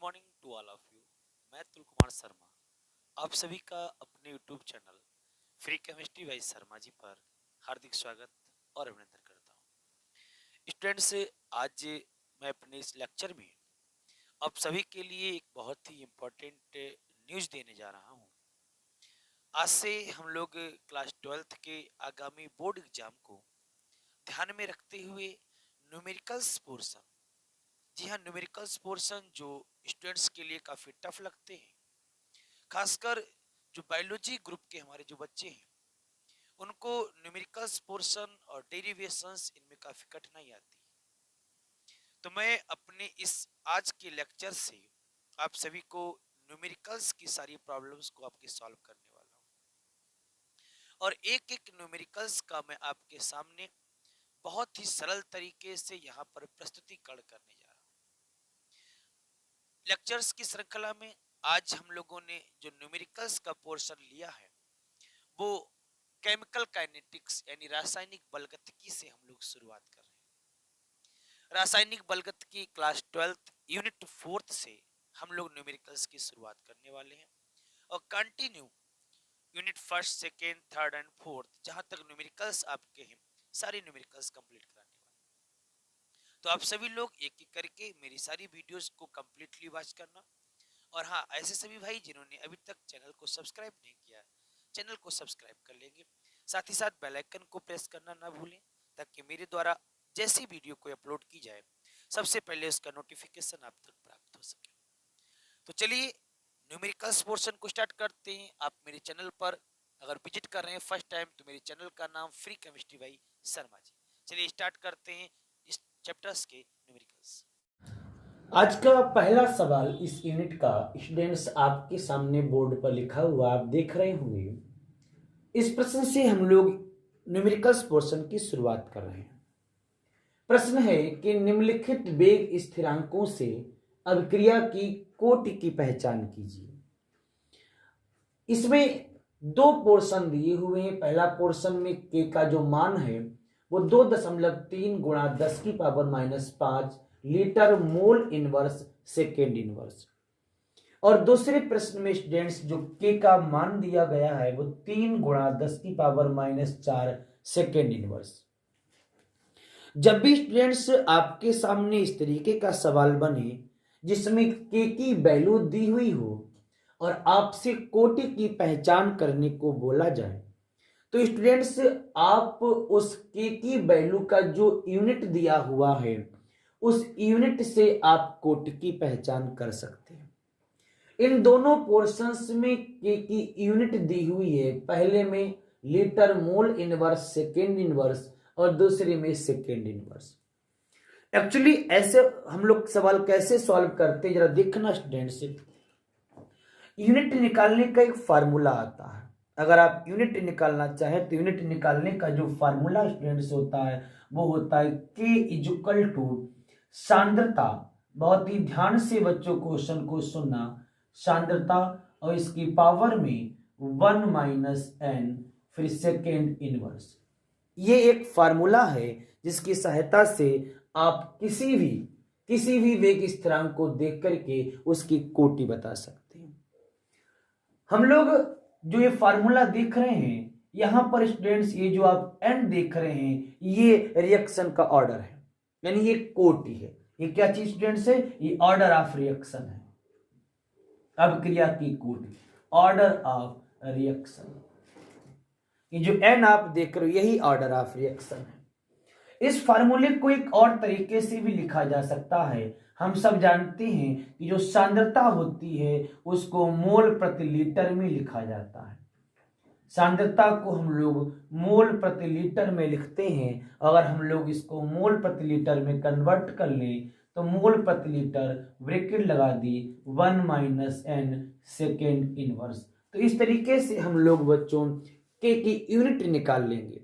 Morning to all of you. मैं अतुल कुमार शर्मा आप सभी का अपने YouTube channel free chemistry by Sharma ji पर हार्दिक स्वागत और अभिनंदन करता हूँ। स्टूडेंट्स, आज मैं अपने इस लेक्चर में आप सभी के लिए एक बहुत ही इम्पोर्टेंट न्यूज़ देने जा रहा हूँ। आज से हम लोग क्लास 12th के आगामी बोर्ड एग्जाम को ध्यान में रखते हुए न्यूमेरिकल्स पोर्शन, जी हाँ न्यूमेरिकल्स पोर्शन जो स्टूडेंट्स के लिए काफ़ी टफ लगते हैं, खासकर जो बायोलॉजी ग्रुप के हमारे जो बच्चे हैं उनको न्यूमेरिकल्स पोर्शन और डेरिवेशंस इनमें काफ़ी कठिनाई आती है। तो मैं अपने इस आज के लेक्चर से आप सभी को न्यूमेरिकल्स की सारी प्रॉब्लम्स को आपके सॉल्व करने वाला हूँ और एक एक न्यूमेरिकल्स का मैं आपके सामने बहुत ही सरल तरीके से यहाँ पर प्रस्तुतिकरण करने जा रहा हूँ। लेक्चर्स की श्रृंखला में आज हम लोगों ने जो न्यूमेरिकल्स का पोर्शन लिया है वो केमिकल काइनेटिक्स यानी रासायनिक बलगतिकी से हम लोग शुरुआत कर रहे हैं। रासायनिक बलगतिकी क्लास 12th यूनिट 4th से हम लोग न्यूमेरिकल्स की शुरुआत करने वाले हैं और continue unit 1st, 2nd, 3rd and 4th जहां तक न्यूमेरिकल्स आपके हैं सारे न्यूमेरिकल्स कंप्लीट कराने वाले। तो आप सभी लोग एक एक करके मेरी सारी वीडियोस को कंप्लीटली वॉच करना और हाँ, ऐसे सभी भाई जिन्होंने अभी तक चैनल को सब्सक्राइब नहीं किया चैनल को सब्सक्राइब कर लेंगे, साथ ही साथ बेल आइकन को प्रेस करना ना भूलें ताकि मेरे द्वारा जैसी वीडियो को अपलोड की जाए सबसे पहले उसका नोटिफिकेशन आप तक प्राप्त हो सके। तो चलिए न्यूमेरिकल्स पोर्शन को स्टार्ट करते हैं। आप मेरे चैनल पर अगर विजिट कर रहे हैं फर्स्ट टाइम तो मेरे चैनल का नाम फ्री केमिस्ट्री बाई शर्मा जी। चलिए स्टार्ट करते हैं इस चैप्टर्स के न्यूमेरिकल्स। आज का पहला सवाल इस यूनिट का स्टूडेंट्स आपके सामने बोर्ड पर लिखा हुआ आप देख रहे होंगे। इस प्रश्न से हम लोग न्यूमेरिकल्स पोर्शन की शुरुआत कर रहे हैं। प्रश्न है कि निम्नलिखित वेग स्थिरांकों से अभिक्रिया की कोटि की पहचान कीजिए। इसमें दो पोर्शन दिए हुए हैं। पहला पोर्शन में के का जो मान है वो 2.3 गुणा 10 की power -5 litre mole inverse second inverse, और दूसरे प्रश्न में स्टूडेंट्स जो के का मान दिया गया है वो 3 गुणा 10 की पावर -4 सेकेंड इनवर्स। जब भी स्टूडेंट्स आपके सामने इस तरीके का सवाल बने जिसमें के की वैल्यू दी हुई हो और आपसे कोटि की पहचान करने को बोला जाए तो स्टूडेंट्स आप उस के की वैल्यू का जो यूनिट दिया हुआ है उस यूनिट से आप कोटि की पहचान कर सकते हैं। इन दोनों पोर्शंस में के की यूनिट दी हुई है, पहले में litre mole inverse second inverse और दूसरे में सेकेंड इनवर्स। एक्चुअली ऐसे हम लोग सवाल कैसे सॉल्व करते हैं जरा देखना स्टूडेंट्स। यूनिट निकालने का एक फार्मूला आता है। अगर आप यूनिट निकालना चाहें तो यूनिट निकालने का जो फार्मूला स्टूडेंट्स होता है वो होता है के इक्वल टू सांद्रता। बहुत ही ध्यान से बच्चों क्वेश्चन को सुनना। सांद्रता और इसकी पावर में 1 -n फिर सेकेंड इनवर्स। ये एक फार्मूला है जिसकी सहायता से आप किसी भी वेग स्थिरांक को देख करके उसकी कोटि बता सकते हैं। हम लोग जो ये फार्मूला देख रहे हैं यहां पर स्टूडेंट्स ये जो आप एन देख रहे हैं ये रिएक्शन का ऑर्डर है, यानी ये कोटि है। ये क्या चीज स्टूडेंट्स है? ये ऑर्डर ऑफ रिएक्शन है। अभिक्रिया की कोटि, ऑर्डर ऑफ रिएक्शन। ये जो एन आप देख रहे हो यही ऑर्डर ऑफ रिएक्शन है। इस फार्मूले को एक और तरीके से भी लिखा जा सकता है। हम सब जानते हैं कि जो सांद्रता होती है उसको मोल प्रति लीटर में लिखा जाता है। सांद्रता को हम लोग मोल प्रति लीटर में लिखते हैं। अगर हम लोग इसको मोल प्रति लीटर में कन्वर्ट कर लें तो मोल प्रति लीटर ब्रैकेट लगा दी 1 -n सेकेंड इनवर्स। तो इस तरीके से हम लोग बच्चों के की यूनिट निकाल लेंगे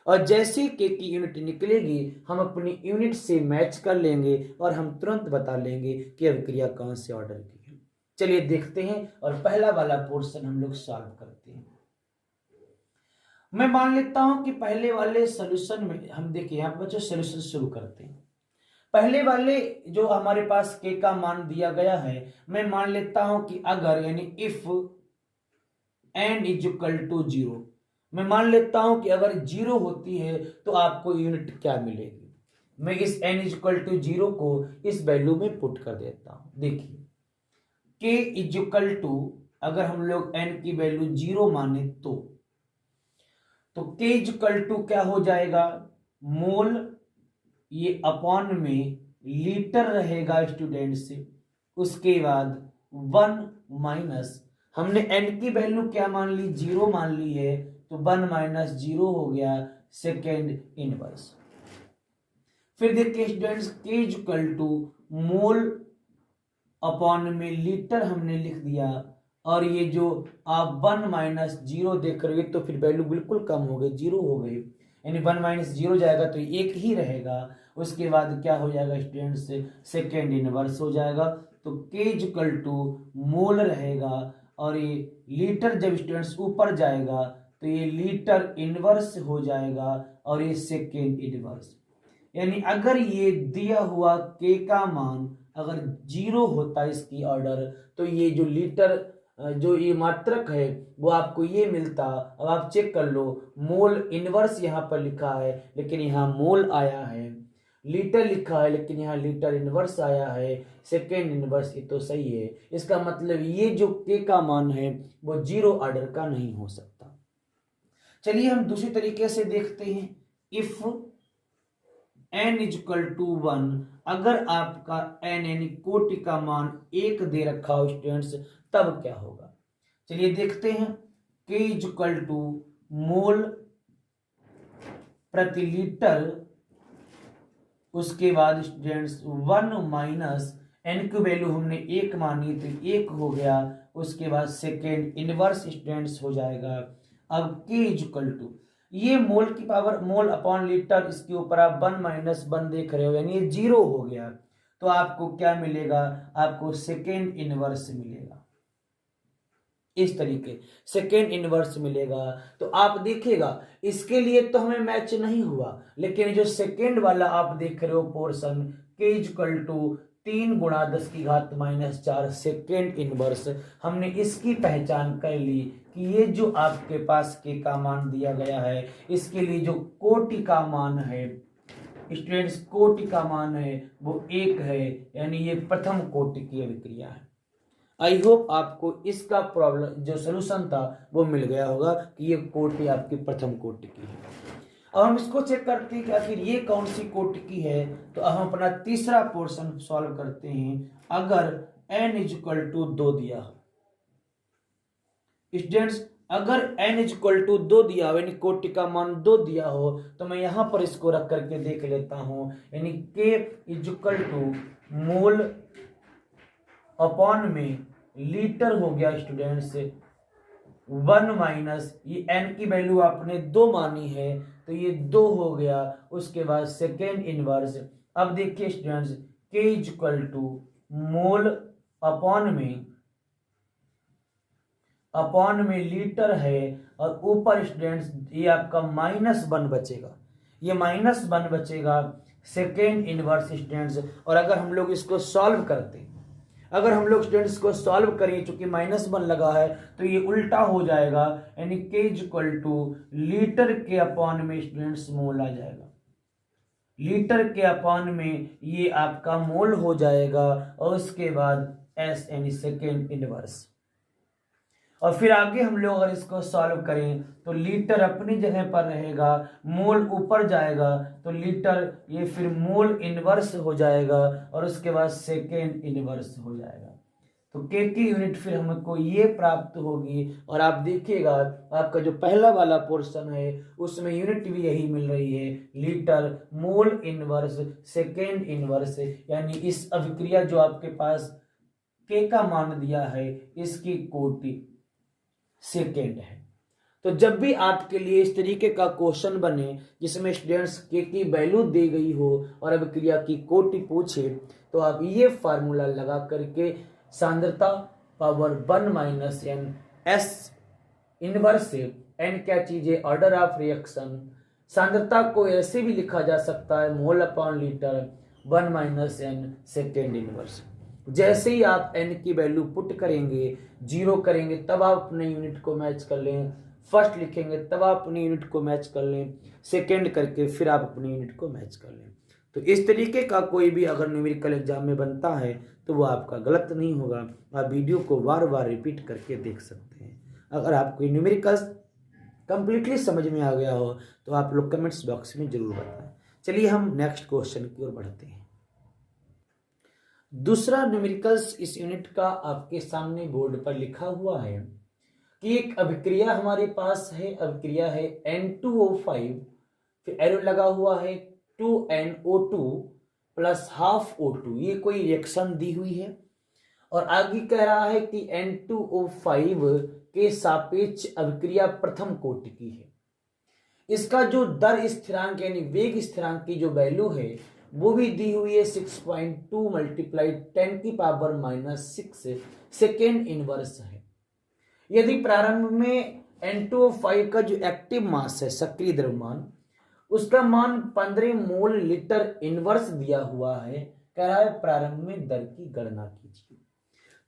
और जैसे के की यूनिट निकलेगी हम अपनी यूनिट से मैच कर लेंगे और हम तुरंत बता लेंगे कि अभिक्रिया कौन से ऑर्डर की है। चलिए देखते हैं और पहला वाला पोर्शन हम लोग सॉल्व करते हैं। मैं मान लेता हूं कि पहले वाले सॉल्यूशन में हम देखिए यहां पर बच्चों सॉल्यूशन शुरू करते हैं। पहले वाले जो हमारे पास के का मान दिया गया है, मैं मान लेता हूं कि अगर यानी if n is equal to 0, मैं मान लेता हूं कि अगर 0 होती है तो आपको यूनिट क्या मिलेगी। मैं इस n इज इक्वल टू 0 को इस वैल्यू में पुट कर देता हूं। देखिए k इज इक्वल टू, अगर हम लोग n की वैल्यू 0 माने तो k इज इक्वल टू क्या हो जाएगा, मोल ये अपॉन में लीटर रहेगा स्टूडेंट से, उसके बाद 1 माइनस, हमने n की वैल्यू क्या मान ली, 0 मान ली है, तो 1 माइनस 0 हो गया सेकेंड इनवर्स। फिर देखिए students k is equal to mole upon में लीटर हमने लिख दिया, और ये जो आप 1 माइनस 0 देख रहे हो तो फिर वैल्यू बिल्कुल कम हो गई, 0 हो गई, यानी 1 माइनस 0 जाएगा तो एक ही रहेगा। उसके बाद क्या हो जाएगा स्टूडेंट्स, सेकेंड इनवर्स हो जाएगा। तो k इज इक्वल टू मोल रहेगा, और ये लीटर जब स्टूडेंट्स ऊपर जाएगा तो ये लीटर इनवर्स हो जाएगा, और ये सेकेंड इनवर्स। यानी अगर ये दिया हुआ k का मान अगर 0 होता इसकी ऑर्डर, तो ये जो लीटर जो ये मात्रक है वो आपको ये मिलता। अब आप चेक कर लो, मोल इनवर्स यहाँ पर लिखा है लेकिन यहाँ मोल आया है, लीटर लिखा है लेकिन यहाँ लीटर इनवर्स आया है, सेकेंड इनवर्स, ये तो सही है। इसका मतलब ये जो k का मान है वो 0 ऑर्डर का नहीं हो सकता। चलिए हम दूसरी तरीके से देखते हैं। If n is equal to 1, अगर आपका n यानी कोटि का मान 1 दे रखा हो स्टूडेंट्स, तब क्या होगा। चलिए देखते हैं। k इज इक्वल टू मोल प्रति लीटर, उसके बाद स्टूडेंट्स 1 माइनस n की वैल्यू हमने 1 मानी तो 1 हो गया, उसके बाद सेकेंड इनवर्स स्टूडेंट्स हो जाएगा। अब k इज इक्वल टू, ये मोल की पावर मोल अपॉन लीटर, इसके ऊपर आप 1 माइनस 1 देख रहे हो यानी ये 0 हो गया, तो आपको क्या मिलेगा, आपको सेकेंड इनवर्स मिलेगा। इस तरीके सेकेंड इनवर्स मिलेगा। तो आप देखिएगा इसके लिए तो हमें मैच नहीं हुआ, लेकिन जो सेकेंड वाला आप देख रहे हो portion k is equal to 3 गुणा 10 की घात माइनस 4 सेकेंड इनवर्स, हमने इसकी पहचान कर ली कि ये जो आपके पास k का मान दिया गया है, इसके लिए जो कोटि का मान है स्टूडेंट्स, कोटि का मान है वो 1 है, यानी ये प्रथम कोटि की अभिक्रिया है। आई होप आपको इसका प्रॉब्लम जो सोल्यूशन था वो मिल गया होगा कि ये कोटि आपकी प्रथम कोटि की है। अब हम इसको चेक करते हैं कि आखिर ये कौन सी कोटि की है। तो अब हम अपना तीसरा पोर्शन सॉल्व करते हैं। अगर n इज इक्वल टू 2 दिया हो स्टूडेंट्स, अगर n इज इक्वल टू 2 दिया हो यानी कोटि का मान 2 दिया हो, तो मैं यहां पर इसको रख करके देख लेता हूं, यानी k is equal to mole upon में लीटर हो गया स्टूडेंट्स 1 माइनस ये n की वैल्यू आपने 2 मानी है तो ये 2 हो गया, उसके बाद सेकेंड इनवर्स। अब देखिए students k is equal to mole upon में लीटर है, और ऊपर स्टूडेंट्स ये आपका -1 बचेगा, ये -1 बचेगा सेकेंड इनवर्स स्टूडेंट्स। और अगर हम लोग इसको सॉल्व करते, अगर हम लोग स्टूडेंट्स को सॉल्व करें, चूंकि -1 लगा है तो ये उल्टा हो जाएगा, यानी k is equal two litre के अपॉन में स्टूडेंट्स मोल आ जाएगा, लीटर के अपॉन में ये आपका मोल हो जाएगा, और उसके बाद s यानी सेकेंड इनवर्स। और फिर आगे हम लोग अगर इसको सॉल्व करें तो लीटर अपनी जगह पर रहेगा, मोल ऊपर जाएगा तो लीटर ये फिर मोल इनवर्स हो जाएगा, और उसके बाद सेकेंड इनवर्स हो जाएगा। तो k की यूनिट फिर हमको ये प्राप्त होगी। और आप देखिएगा आपका जो पहला वाला पोर्शन है उसमें यूनिट भी यही मिल रही है, litre mole inverse second inverse, यानी इस अभिक्रिया जो आपके पास k का मान दिया है इसकी कोटि सेकेंड है। तो जब भी आपके लिए इस तरीके का क्वेश्चन बने जिसमें स्टूडेंट्स k की वैल्यू दी गई हो और अभिक्रिया की कोटि पूछे, तो आप ये फार्मूला लगा करके सांद्रता power 1 minus n s inverse से n क्या चीज है, ऑर्डर ऑफ रिएक्शन। सांद्रता को ऐसे भी लिखा जा सकता है mole upon litre, 1 minus N second inverse. जैसे ही आप n की वैल्यू पुट करेंगे, 0 करेंगे, तब आप अपने यूनिट को मैच कर लें, फर्स्ट लिखेंगे तब आप अपनी यूनिट को मैच कर लें, सेकेंड करके फिर आप अपनी यूनिट को मैच कर लें। तो इस तरीके का कोई भी अगर न्यूमेरिकल एग्जाम में बनता है तो वो आपका गलत नहीं होगा। आप वीडियो को बार बार रिपीट करके देख सकते हैं। अगर आपको न्यूमेरिकल्स कंप्लीटली समझ में आ गया हो तो आप लोग कमेंट्स बॉक्स में जरूर बताएं। चलिए हम नेक्स्ट क्वेश्चन की ओर बढ़ते हैं। दूसरा न्यूमेरिकल्स इस यूनिट का आपके सामने बोर्ड पर लिखा हुआ है कि एक अभिक्रिया हमारे पास है, अभिक्रिया है N2O5, फिर एरो लगा हुआ है 2NO2 प्लस हाफ O2, ये कोई रिएक्शन दी हुई है और आगे कह रहा है कि N2O5 के सापेक्ष अभिक्रिया प्रथम कोटि की है। इसका जो दर स्थिरांक यानी वेग स्थिरांक की जो वैल्यू है वो भी दी हुई है 6.2 मल्टीप्लाइड 10 की पावर -6 सेकेंड इनवर्स है। यदि प्रारंभ में N2O5 का जो एक्टिव मास है, सक्रिय द्रव्यमान, उसका मान 15 मोल लीटर इनवर्स दिया हुआ है, कह रहा है प्रारंभ में दर की गणना कीजिए।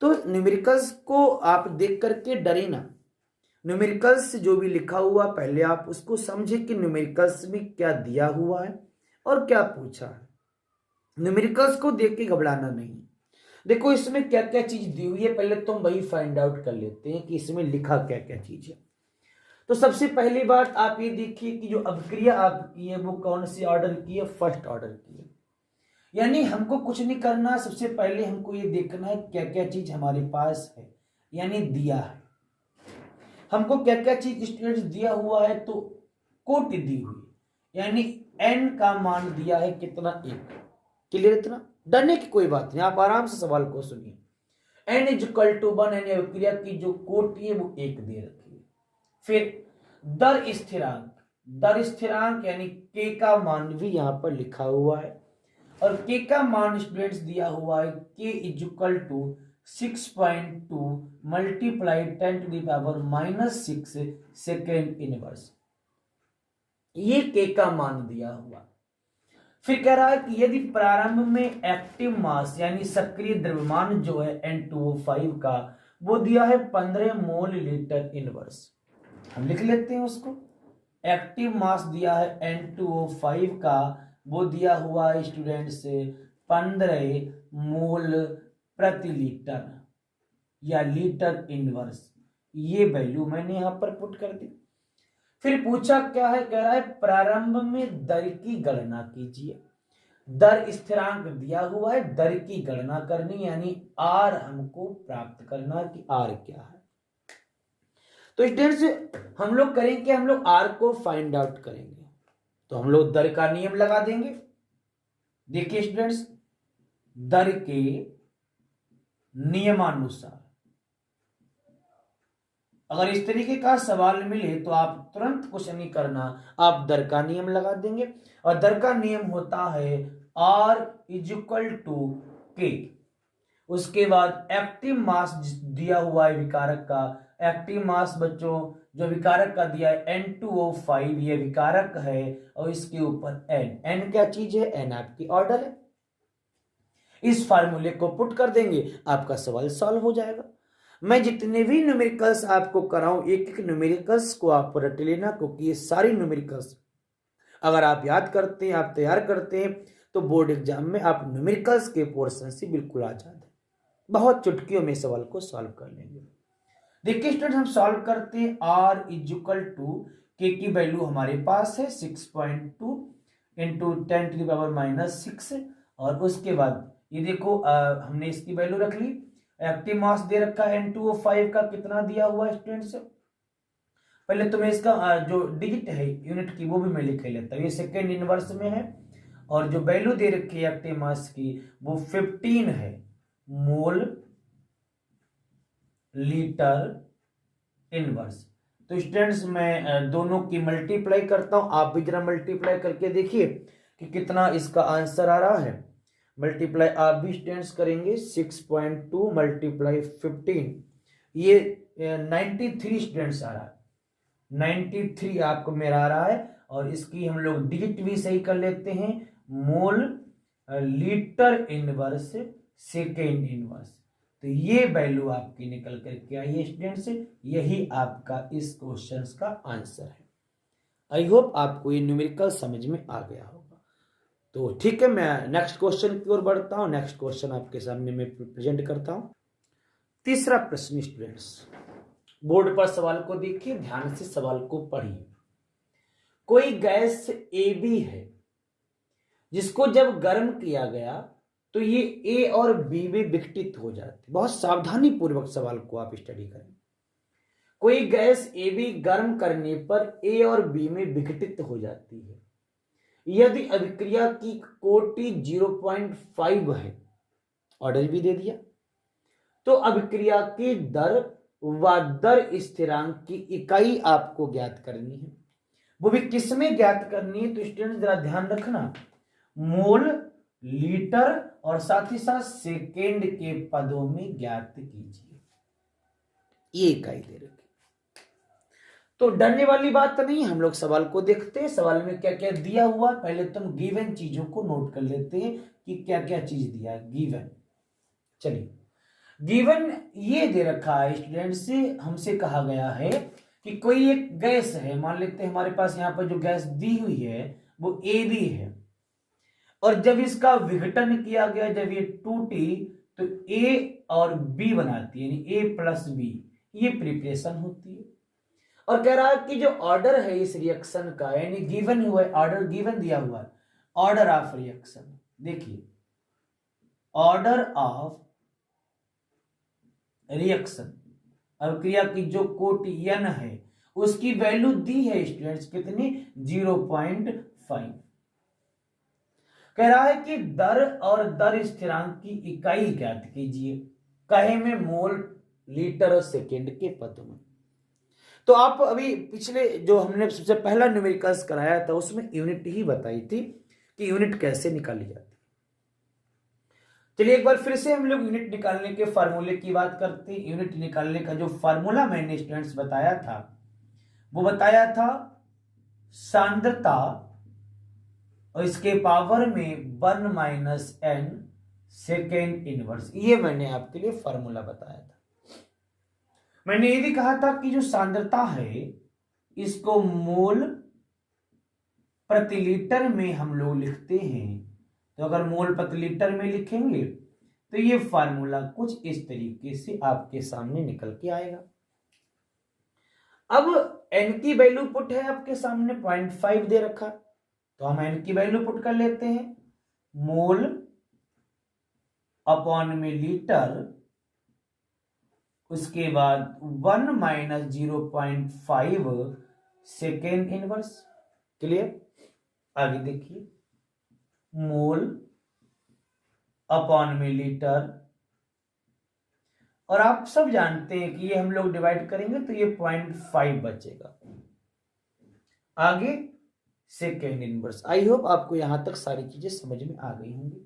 तो न्यूमेरिकल्स को आप देख करके डरे ना। न्यूमेरिकल्स जो भी लिखा हुआ पहले आप उसको समझे कि न्यूमेरिकल्स में क्या दिया हुआ है और क्या पूछा है। न्यूमेरिकल्स को देख के घबराना नहीं। देखो इसमें क्या क्या चीज दी हुई है, पहले तो हम वही फाइंड आउट कर लेते हैं कि इसमें लिखा क्या क्या चीज है। तो सबसे पहली बात आप ये देखिए कि जो अभिक्रिया आपकी है वो कौन सी ऑर्डर की है, फर्स्ट ऑर्डर की है। यानी हमको कुछ नहीं करना, सबसे पहले हमको ये देखना है क्या क्या चीज हमारे पास है, यानी दिया है हमको क्या क्या चीज स्टूडेंट्स दिया हुआ है। तो कोटि दी हुई है, यानी n का मान दिया है कितना, 1। क्लियर? इतना डरने की कोई बात नहीं, आप आराम से सवाल को सुनिए। n = 1 यानी अभिक्रिया की जो कोटि है वो 1 दे रखी है। फिर दर स्थिरांक, दर स्थिरांक यानी k का मान भी यहां पर लिखा हुआ है और k का मान स्टूडेंट्स दिया हुआ है k = 6.2 multiplied 10 to the power -6 second inverse, ये k का मान दिया हुआ। फिर कह रहा है कि यदि प्रारंभ में एक्टिव मास यानी सक्रिय द्रव्यमान जो है N2O5 का वो दिया है 15 मोल लीटर इनवर्स, हम लिख लेते हैं उसको। एक्टिव मास दिया है N2O5 का, वो दिया हुआ है स्टूडेंट से 15 मोल प्रति लीटर या लीटर इनवर्स, ये वैल्यू मैंने यहां पर पुट कर दी। फिर पूछा क्या है, कह रहा है प्रारंभ में दर की गणना कीजिए। दर स्थिरांक दिया हुआ है, दर की गणना करनी यानी आर हमको प्राप्त करना कि आर क्या है। तो स्टूडेंट्स हम लोग करेंगे, हम लोग आर को फाइंड आउट करेंगे। तो हम लोग दर का नियम लगा देंगे। देखिए स्टूडेंट्स, दर के नियमानुसार अगर इस तरीके का सवाल मिले तो आप तुरंत कुछ नहीं करना, आप दर का नियम लगा देंगे और दर का नियम होता है R = K। उसके बाद एक्टिव मास दिया हुआ है विकारक का, एक्टिव मास बच्चों जो विकारक का दिया है N2O5, ये विकारक है और इसके ऊपर n क्या चीज है, n आपकी ऑर्डर है। इस फार्मूले को पुट कर देंगे, आपका सवाल सॉल्व हो जाएगा। मैं जितने भी न्यूमेरिकल्स आपको कराऊं, एक एक न्यूमेरिकल्स को आप रट लेना, क्योंकि ये सारी न्यूमेरिकल्स अगर आप याद करते हैं, आप तैयार करते हैं तो बोर्ड एग्जाम में आप न्यूमेरिकल्स के पोर्शन से बिल्कुल आजाद है। बहुत चुटकियों में सवाल को सॉल्व कर लेंगे। देखिए स्टूडेंट, हम सॉल्व करते हैं। R = K की वैल्यू हमारे पास है 6.2 इंटू 10 टू द पावर -6 और उसके बाद ये देखो हमने इसकी वैल्यू रख ली। एक्टिव मास दे रखा है N2O5 का, कितना दिया हुआ है स्टूडेंट्स, पहले तो मैं इसका जो डिजिट है यूनिट की वो भी मैं लिख लेता हूँ। ये सेकेंड इनवर्स में है और जो वैल्यू दे रखी है एक्टिव मास की वो 15 है मोल लीटर इनवर्स। तो स्टूडेंट्स मैं दोनों की मल्टीप्लाई करता हूं, आप भी जरा मल्टीप्लाई करके देखिए कि कितना इसका आंसर आ रहा है। मल्टीप्लाई आप भी स्टूडेंट्स करेंगे, 6.2 मल्टीप्लाई 15, ये 93 स्टूडेंट्स आ रहा है। 93 आपको मेरा आ रहा है और इसकी हम लोग डिजिट भी सही कर लेते हैं, mole litre inverse second inverse. तो ये वैल्यू आपकी निकल करके आई है स्टूडेंट्स, यही आपका इस क्वेश्चन का आंसर है। आई होप आपको ये न्यूमेरिकल समझ में आ गया होगा। तो ठीक है, मैं नेक्स्ट क्वेश्चन की ओर बढ़ता हूँ। नेक्स्ट क्वेश्चन आपके सामने मैं प्रेजेंट करता हूँ। तीसरा प्रश्न स्टूडेंट्स, बोर्ड पर सवाल को देखिए, ध्यान से सवाल को पढ़िए। कोई गैस AB है जिसको जब गर्म किया गया तो ये A और B में विघटित हो जाती। बहुत सावधानी पूर्वक सवाल को आप स्टडी करें। कोई गैस AB गर्म करने पर A और B में विघटित हो जाती है। यदि अभिक्रिया की कोटि 0.5 है, ऑर्डर भी दे दिया, तो अभिक्रिया की दर व दर स्थिरांक की इकाई आपको ज्ञात करनी है। वो भी किसमें ज्ञात करनी है? तो स्टूडेंट जरा ध्यान रखना, मोल, लीटर और साथ ही साथ सेकेंड के पदों में ज्ञात कीजिए। ये इकाई दे रखी। तो डरने वाली बात नहीं, हम लोग सवाल को देखते हैं। सवाल में क्या क्या दिया हुआ, पहले तुम गिवन चीजों को नोट कर लेते हैं कि क्या क्या चीज दिया है गिवन। चलिए, गिवन ये दे रखा है स्टूडेंट से, हमसे कहा गया है कि कोई एक गैस है, मान लेते हैं हमारे पास यहाँ पर जो गैस दी हुई है वो AB है, और जब इसका विघटन किया गया, जब ये टूटी तो A और B बनाती है, यानी A प्लस B, ये प्रिपरेशन होती है। और कह रहा है कि जो ऑर्डर है इस रिएक्शन का, यानी गिवन हुआ है, ऑर्डर गिवन दिया हुआ है, ऑर्डर ऑफ रिएक्शन। देखिए, ऑर्डर ऑफ रिएक्शन, अभिक्रिया की जो कोटि n है उसकी वैल्यू दी है स्टूडेंट्स कितनी? 0.5। कह रहा है कि दर और दर स्थिरांक की इकाई ज्ञात कीजिए, कहे में मोल, लीटर और सेकेंड के पदों में। तो आप अभी पिछले जो हमने सबसे पहला न्यूमेरिकल्स कराया था उसमें यूनिट ही बताई थी कि यूनिट कैसे निकाली जाती है। चलिए एक बार फिर से हम लोग यूनिट निकालने के फार्मूले की बात करते हैं। यूनिट निकालने का जो फार्मूला मैंने स्टूडेंट्स बताया था वो बताया था सांद्रता और इसके पावर में 1 माइनस n सेकेंड इनवर्स। ये मैंने आपके लिए फार्मूला बताया था। मैंने ये भी कहा था कि जो सांद्रता है इसको मोल प्रति लीटर में हम लोग लिखते हैं। तो अगर मोल प्रति लीटर में लिखेंगे तो ये फार्मूला कुछ इस तरीके से आपके सामने निकल के आएगा। अब n की वैल्यू पुट है आपके सामने, 0.5 दे रखा, तो हम n की वैल्यू पुट कर लेते हैं, मोल अपॉन में लीटर, उसके बाद 1 माइनस 0.5 सेकेंड इनवर्स। क्लियर? आगे देखिए, मोल अपॉन में लीटर, और आप सब जानते हैं कि ये हम लोग डिवाइड करेंगे तो ये 0.5 बचेगा। आगे सेकेंड इनवर्स। आई होप आपको यहां तक सारी चीजें समझ में आ गई होंगी।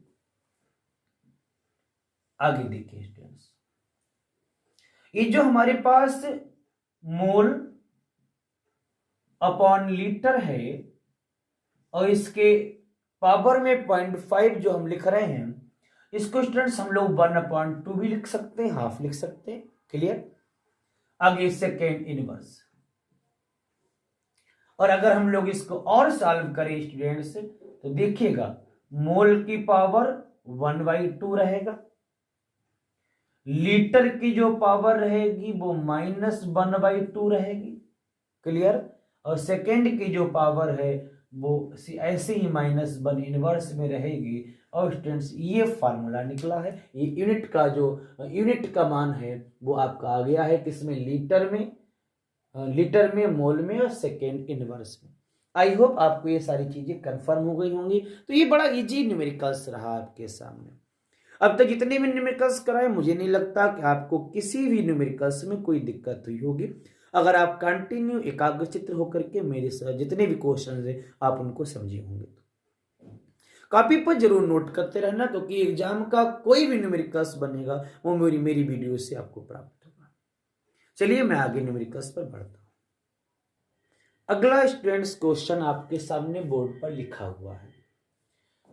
आगे देखिए स्टूडेंट्स, ये जो हमारे पास मोल अपॉन लीटर है और इसके पावर में 0.5 जो हम लिख रहे हैं, इसको स्टूडेंट्स हम लोग 1/2 भी लिख सकते हैं, हाफ लिख सकते हैं। क्लियर? आगे सेकेंड इनवर्स, और अगर हम लोग इसको और सॉल्व करें स्टूडेंट्स तो देखिएगा, मोल की पावर 1/2 रहेगा, लीटर की जो पावर रहेगी वो -1/2 रहेगी। क्लियर? और सेकेंड की जो पावर है वो ऐसे ही -1 इनवर्स में रहेगी। और स्टूडेंट्स ये फार्मूला निकला है, ये यूनिट का मान है वो आपका आ गया है किसमें? लीटर में, मोल में और सेकेंड इनवर्स में। आई होप आपको ये सारी चीजें कंफर्म हो गई होंगी। तो ये बड़ा इजी न्यूमेरिकल्स रहा आपके सामने। अब तक जितने भी न्यूमेरिकल्स कराए, मुझे नहीं लगता कि आपको किसी भी न्यूमेरिकल्स में कोई दिक्कत हुई होगी। अगर आप कंटिन्यू एकाग्रचित्त होकर के मेरे साथ जितने भी क्वेश्चन है आप उनको समझे होंगे। कॉपी पर जरूर नोट करते रहना, क्योंकि एग्जाम का कोई भी न्यूमेरिकल्स बनेगा वो मेरी वीडियो से आपको प्राप्त होगा। चलिए मैं आगे न्यूमेरिकल्स पर बढ़ता हूं। अगला स्टूडेंट्स क्वेश्चन आपके सामने बोर्ड पर लिखा हुआ है।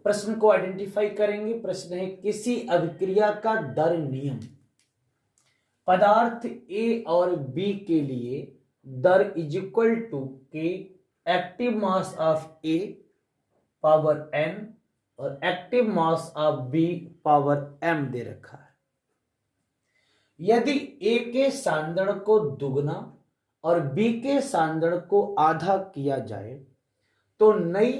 प्रश्न को आइडेंटिफाई करेंगे। प्रश्न है किसी अभिक्रिया का दर नियम। पदार्थ ए और बी के लिए दर is equal to K active mass of A power N और active mass of B power M दे रखा है। यदि ए के सांद्रण को दुगना और बी के सांद्रण को आधा किया जाए तो नई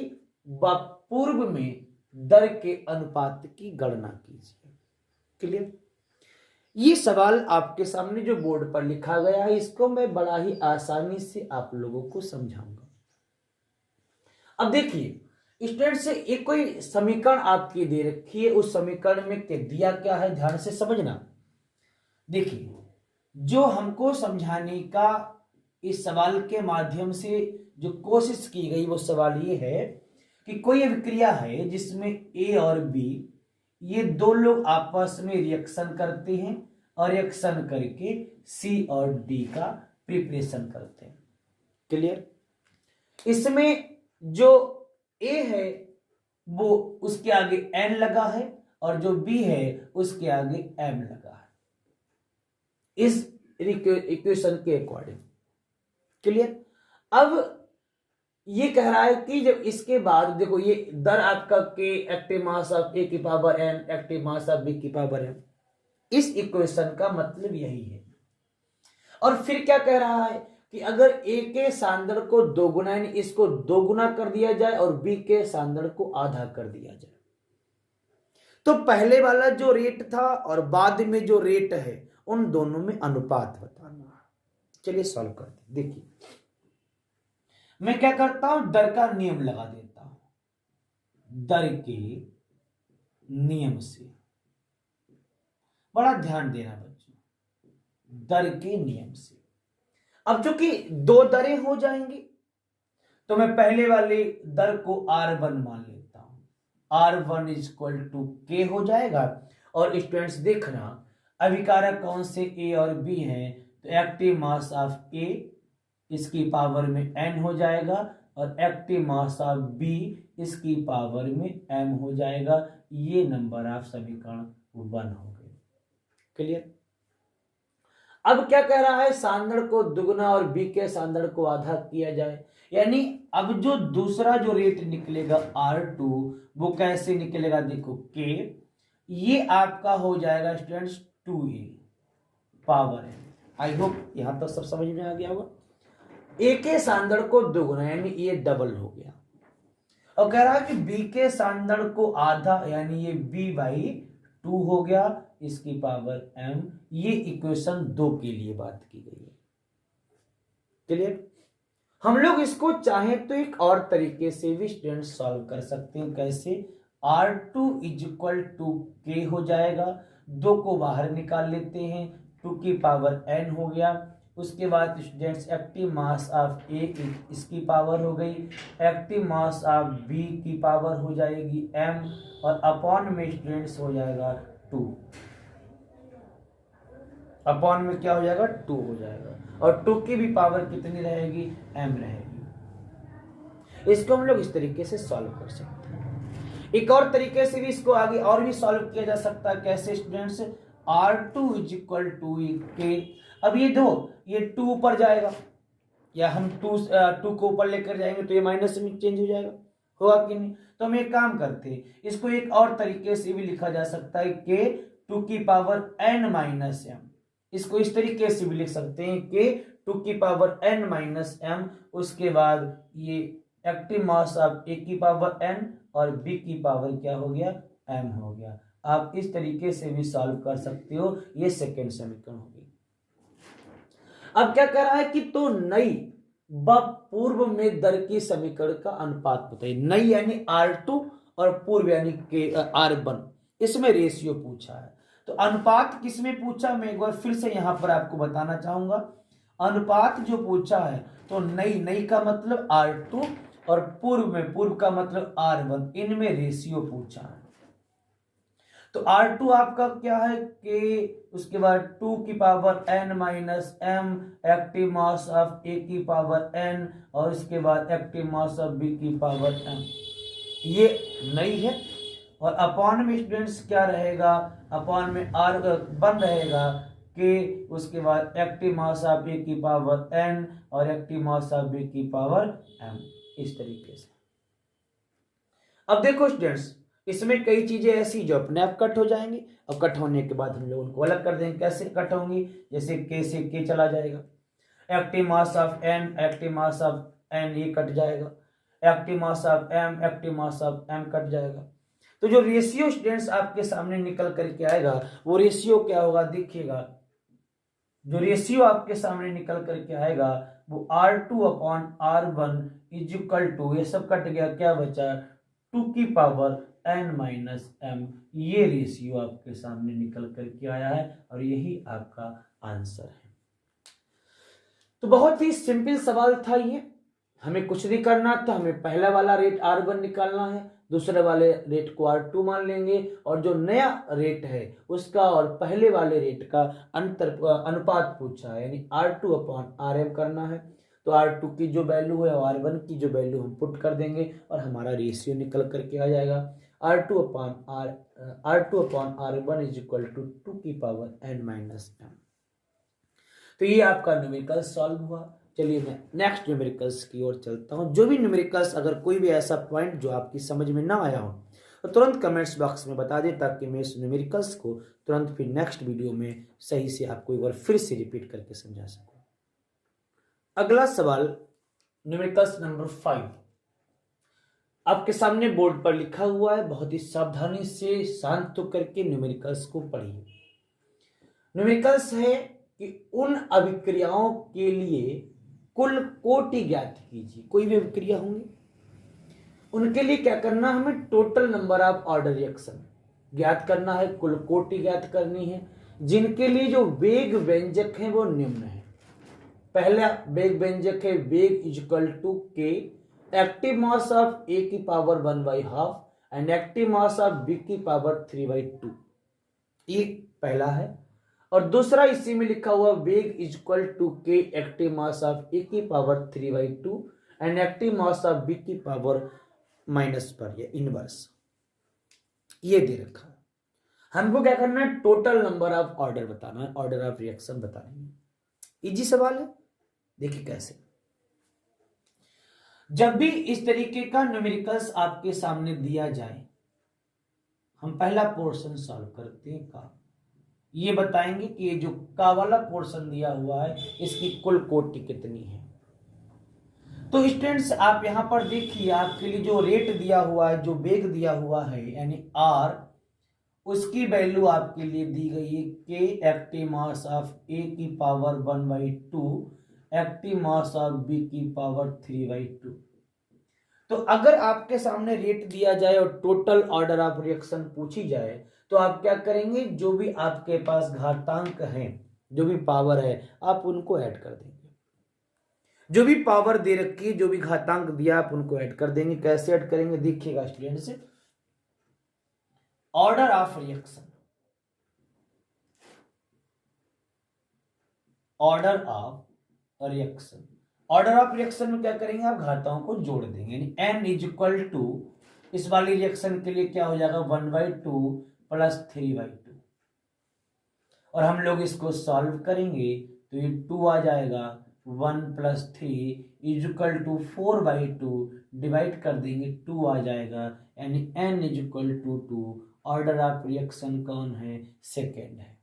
व पूर्व में दर के अनुपात की गणना कीजिए। क्लियर? ये सवाल आपके सामने जो बोर्ड पर लिखा गया है इसको मैं बड़ा ही आसानी से आप लोगों को समझाऊंगा। अब देखिए स्टूडेंट से एक कोई समीकरण आपकी दे रखी है, उस समीकरण में दिया क्या है ध्यान से समझना। देखिए जो हमको समझाने का इस सवाल के माध्यम से जो कोशिश की गई वो सवाल ये है कि कोई अभिक्रिया है जिसमें ए और बी ये दो लोग आपस में रिएक्शन करते हैं और रिएक्शन करके सी और डी का प्रिपरेशन करते हैं। क्लियर? इसमें जो ए है वो उसके आगे एन लगा है और जो बी है उसके आगे एम लगा है इस इक्वेशन के अकॉर्डिंग। क्लियर? अब ये कह रहा है कि जब इसके बाद देखो ये दर आपका के एक्टिव मास ऑफ ए की power N active mass of B की पावर एम, इस इक्वेशन का मतलब यही है। और फिर क्या कह रहा है कि अगर ए के सांद्रण को दोगुना यानी इसको दोगुना कर दिया जाए और बी के सांद्रण को आधा कर दिया जाए तो पहले वाला जो रेट था और बाद में जो रेट है उन दोनों में अनुपात बताना। चलिए सॉल्व करते हैं। देखिए मैं क्या करता हूं, दर का नियम लगा देता हूं। दर के नियम से बड़ा ध्यान देना बच्चों, दर के नियम से। अब चूंकि दो दरें हो जाएंगी तो मैं पहले वाले दर को R1 मान लेता हूं। R1 इज इक्वल टू के हो जाएगा। और स्टूडेंट्स देखना अभिकारक कौन से ए और बी हैं तो एक्टिव मास ऑफ ए इसकी पावर में n हो जाएगा और एक्टिव मास ऑफ बी इसकी पावर में m हो जाएगा। ये नंबर ऑफ समीकरण 1 हो गए। क्लियर? अब क्या कह रहा है, सांद्रण को दुगना और बी के सांद्रण को आधा किया जाए, यानी अब जो दूसरा जो रेट निकलेगा R2 वो कैसे निकलेगा, देखो k ये आपका हो जाएगा स्टूडेंट्स 2a पावर है। आई होप यहां तक सब समझ में आ गया होगा। ए के सांद्रण को दुगना यानी ये डबल हो गया और कह रहा है कि बी के सांद्रण को आधा यानी ये b/2 हो गया इसकी पावर m। ये इक्वेशन 2 के लिए बात की गई है। क्लियर? हम लोग इसको चाहें तो एक और तरीके से भी स्टूडेंट सॉल्व कर सकते हैं। कैसे? R2 इज इक्वल टू के हो जाएगा, 2 को बाहर निकाल लेते हैं, 2 की पावर n हो गया। उसके बाद स्टूडेंट्स एक्टिव मास ऑफ ए इसकी पावर हो गई, एक्टिव मास ऑफ बी की पावर हो जाएगी m और अपॉन में स्टूडेंट्स हो जाएगा 2। अपॉन में क्या हो जाएगा 2 हो जाएगा और 2 की भी पावर कितनी रहेगी m रहेगी। इसको हम लोग इस तरीके से सॉल्व कर सकते हैं। एक और तरीके से भी इसको आगे और भी सॉल्व किया जा सकता है। कैसे students? R2 is equal to के, अब ये दो ये 2 ऊपर जाएगा या हम 2 को ऊपर लेकर जाएंगे तो ये माइनस में चेंज हो जाएगा, होगा कि नहीं? तो हम एक काम करते हैं, इसको एक और तरीके से भी लिखा जा सकता है के 2 की पावर n माइनस m। इसको इस तरीके से भी लिख सकते हैं के 2 की पावर n माइनस m। उसके बाद ये एक्टिव मास ऑफ ए की पावर n और b की पावर क्या हो गया m हो गया। आप इस तरीके से भी सॉल्व कर सकते हो। ये सेकेंड समीकरण हो गई। अब क्या कर रहा है कि तो नई व पूर्व में दर की समीकरण का अनुपात बताइए। नई यानी R2 और पूर्व यानी के R1, इसमें रेशियो पूछा है। तो अनुपात किसमें पूछा मैं एक बार फिर से यहां पर आपको बताना चाहूंगा। अनुपात जो पूछा है तो नई का मतलब R2 और पूर्व का मतलब R1, इनमें रेशियो पूछा है। तो R2 आपका क्या है के, उसके बाद 2 की power n minus m active mass of A की पावर n और उसके बाद एक्टिव मास ऑफ बी की पावर m। ये नई है और अपॉन में स्टूडेंट्स क्या रहेगा, अपॉन में आर बन रहेगा के, उसके बाद एक्टिव मास ऑफ ए की पावर एन और एक्टिव मास ऑफ बी की पावर एम, इस तरीके से। अब देखो स्टूडेंट्स, इसमें कई चीजें ऐसी जो अपने आप कट हो जाएंगी और कट होने के बाद हम लोग उनको अलग कर देंगे। कैसे कट होंगी, जैसे के से के चला जाएगा, active mass of N, active mass of N ये कट जाएगा, active mass of M, active mass of M cut जाएगा। तो जो रेशियो स्टूडेंट्स आपके सामने निकल करके आएगा वो रेशियो क्या होगा, देखिएगा जो रेशियो आपके सामने निकल करके आएगा वो R2 upon R1 is equal to, ये सब कट गया, क्या बचा 2 की पावर n माइनस m। ये रेशियो आपके सामने निकल करके आया है और यही आपका आंसर है। तो बहुत ही सिंपल सवाल था ये, हमें कुछ नहीं करना था, हमें पहला वाला रेट R1 निकालना है, दूसरे वाले रेट को R2 मान लेंगे और जो नया रेट है उसका और पहले वाले रेट का अनुपात पूछा है, यानी R2 अपॉन RM करना है। तो R2 की जो वैल्यू है और R1 की जो वैल्यू हम पुट कर देंगे और हमारा रेशियो निकल करके आ जाएगा, R2 upon R1 is equal to 2 की पावर n माइनस m। तो ये आपका न्यूमेरिकल सॉल्व हुआ। चलिए मैं नेक्स्ट न्यूमेरिकल्स की ओर चलता हूँ। जो भी न्यूमेरिकल्स, अगर कोई भी ऐसा पॉइंट जो आपकी समझ में ना आया हो तो तुरंत कमेंट्स बॉक्स में बता दें, ताकि मैं इस न्यूमेरिकल्स को तुरंत फिर नेक्स्ट वीडियो में सही से आपको एक बार फिर से रिपीट करके समझा सकूं। अगला सवाल न्यूमेरिकल्स नंबर 5 आपके सामने बोर्ड पर लिखा हुआ है, बहुत ही सावधानी से शांत होकर के न्यूमेरिकल्स को पढ़िए। न्यूमेरिकल्स है कि उन अभिक्रियाओं के लिए कुल कोटि ज्ञात कीजिए। कोई भी अभिक्रिया होंगी उनके लिए क्या करना, हमें total number of order reaction ज्ञात करना है, कुल कोटि ज्ञात करनी है, जिनके लिए जो वेग व्यंजक है वो निम्न है। पहला वेग व्यंजक है वेग equal to K, active mass of A की power 1/2 and active mass of B की पावर 3/2, ये पहला है। और दूसरा इसी में लिखा हुआ वेग equal to K, active mass of A की power 3/2 and active mass of B की पावर माइनस पर या इनवर्स, ये दे रखा है। हमको क्या करना है, टोटल नंबर ऑफ ऑर्डर बताना है, ऑर्डर ऑफ रिएक्शन बतानी है। इजी सवाल है, देखिए कैसे। जब भी इस तरीके का न्यूमेरिकल्स आपके सामने दिया जाए, हम पहला पोर्शन सॉल्व करते हैं का, ये बताएंगे कि ये जो का वाला पोर्शन दिया हुआ है इसकी कुल कोटि कितनी है। तो स्टूडेंट्स आप यहां पर देखिए, आपके लिए जो रेट दिया हुआ है, जो वेग दिया हुआ है यानी R, उसकी वैल्यू आपके लिए दी गई है के, एक्टिव मास ऑफ ए की power 1/2, active mass of B की पावर 3/2। तो अगर आपके सामने रेट दिया जाए और टोटल ऑर्डर ऑफ रिएक्शन पूछी जाए तो आप क्या करेंगे, जो भी आपके पास घातांक हैं, जो भी पावर है, आप उनको ऐड कर देंगे। जो भी पावर दे रखी है, जो भी घातांक दिया, आप उनको ऐड कर देंगे। कैसे ऐड करेंगे, देखिएगा students, order of reaction, order of reaction, order of reaction में क्या करेंगे, आप घाताओं को जोड़ देंगे, यानी n इज इक्वल टू, इस वाली रिएक्शन के लिए क्या हो जाएगा 1/2 प्लस 3/2, और हम लोग इसको सॉल्व करेंगे तो ये 2 आ जाएगा, 1 plus 3 is equal to 4/2, divide कर देंगे 2 आ जाएगा, यानी n is equal to 2। Order of reaction कौन है, सेकेंड है।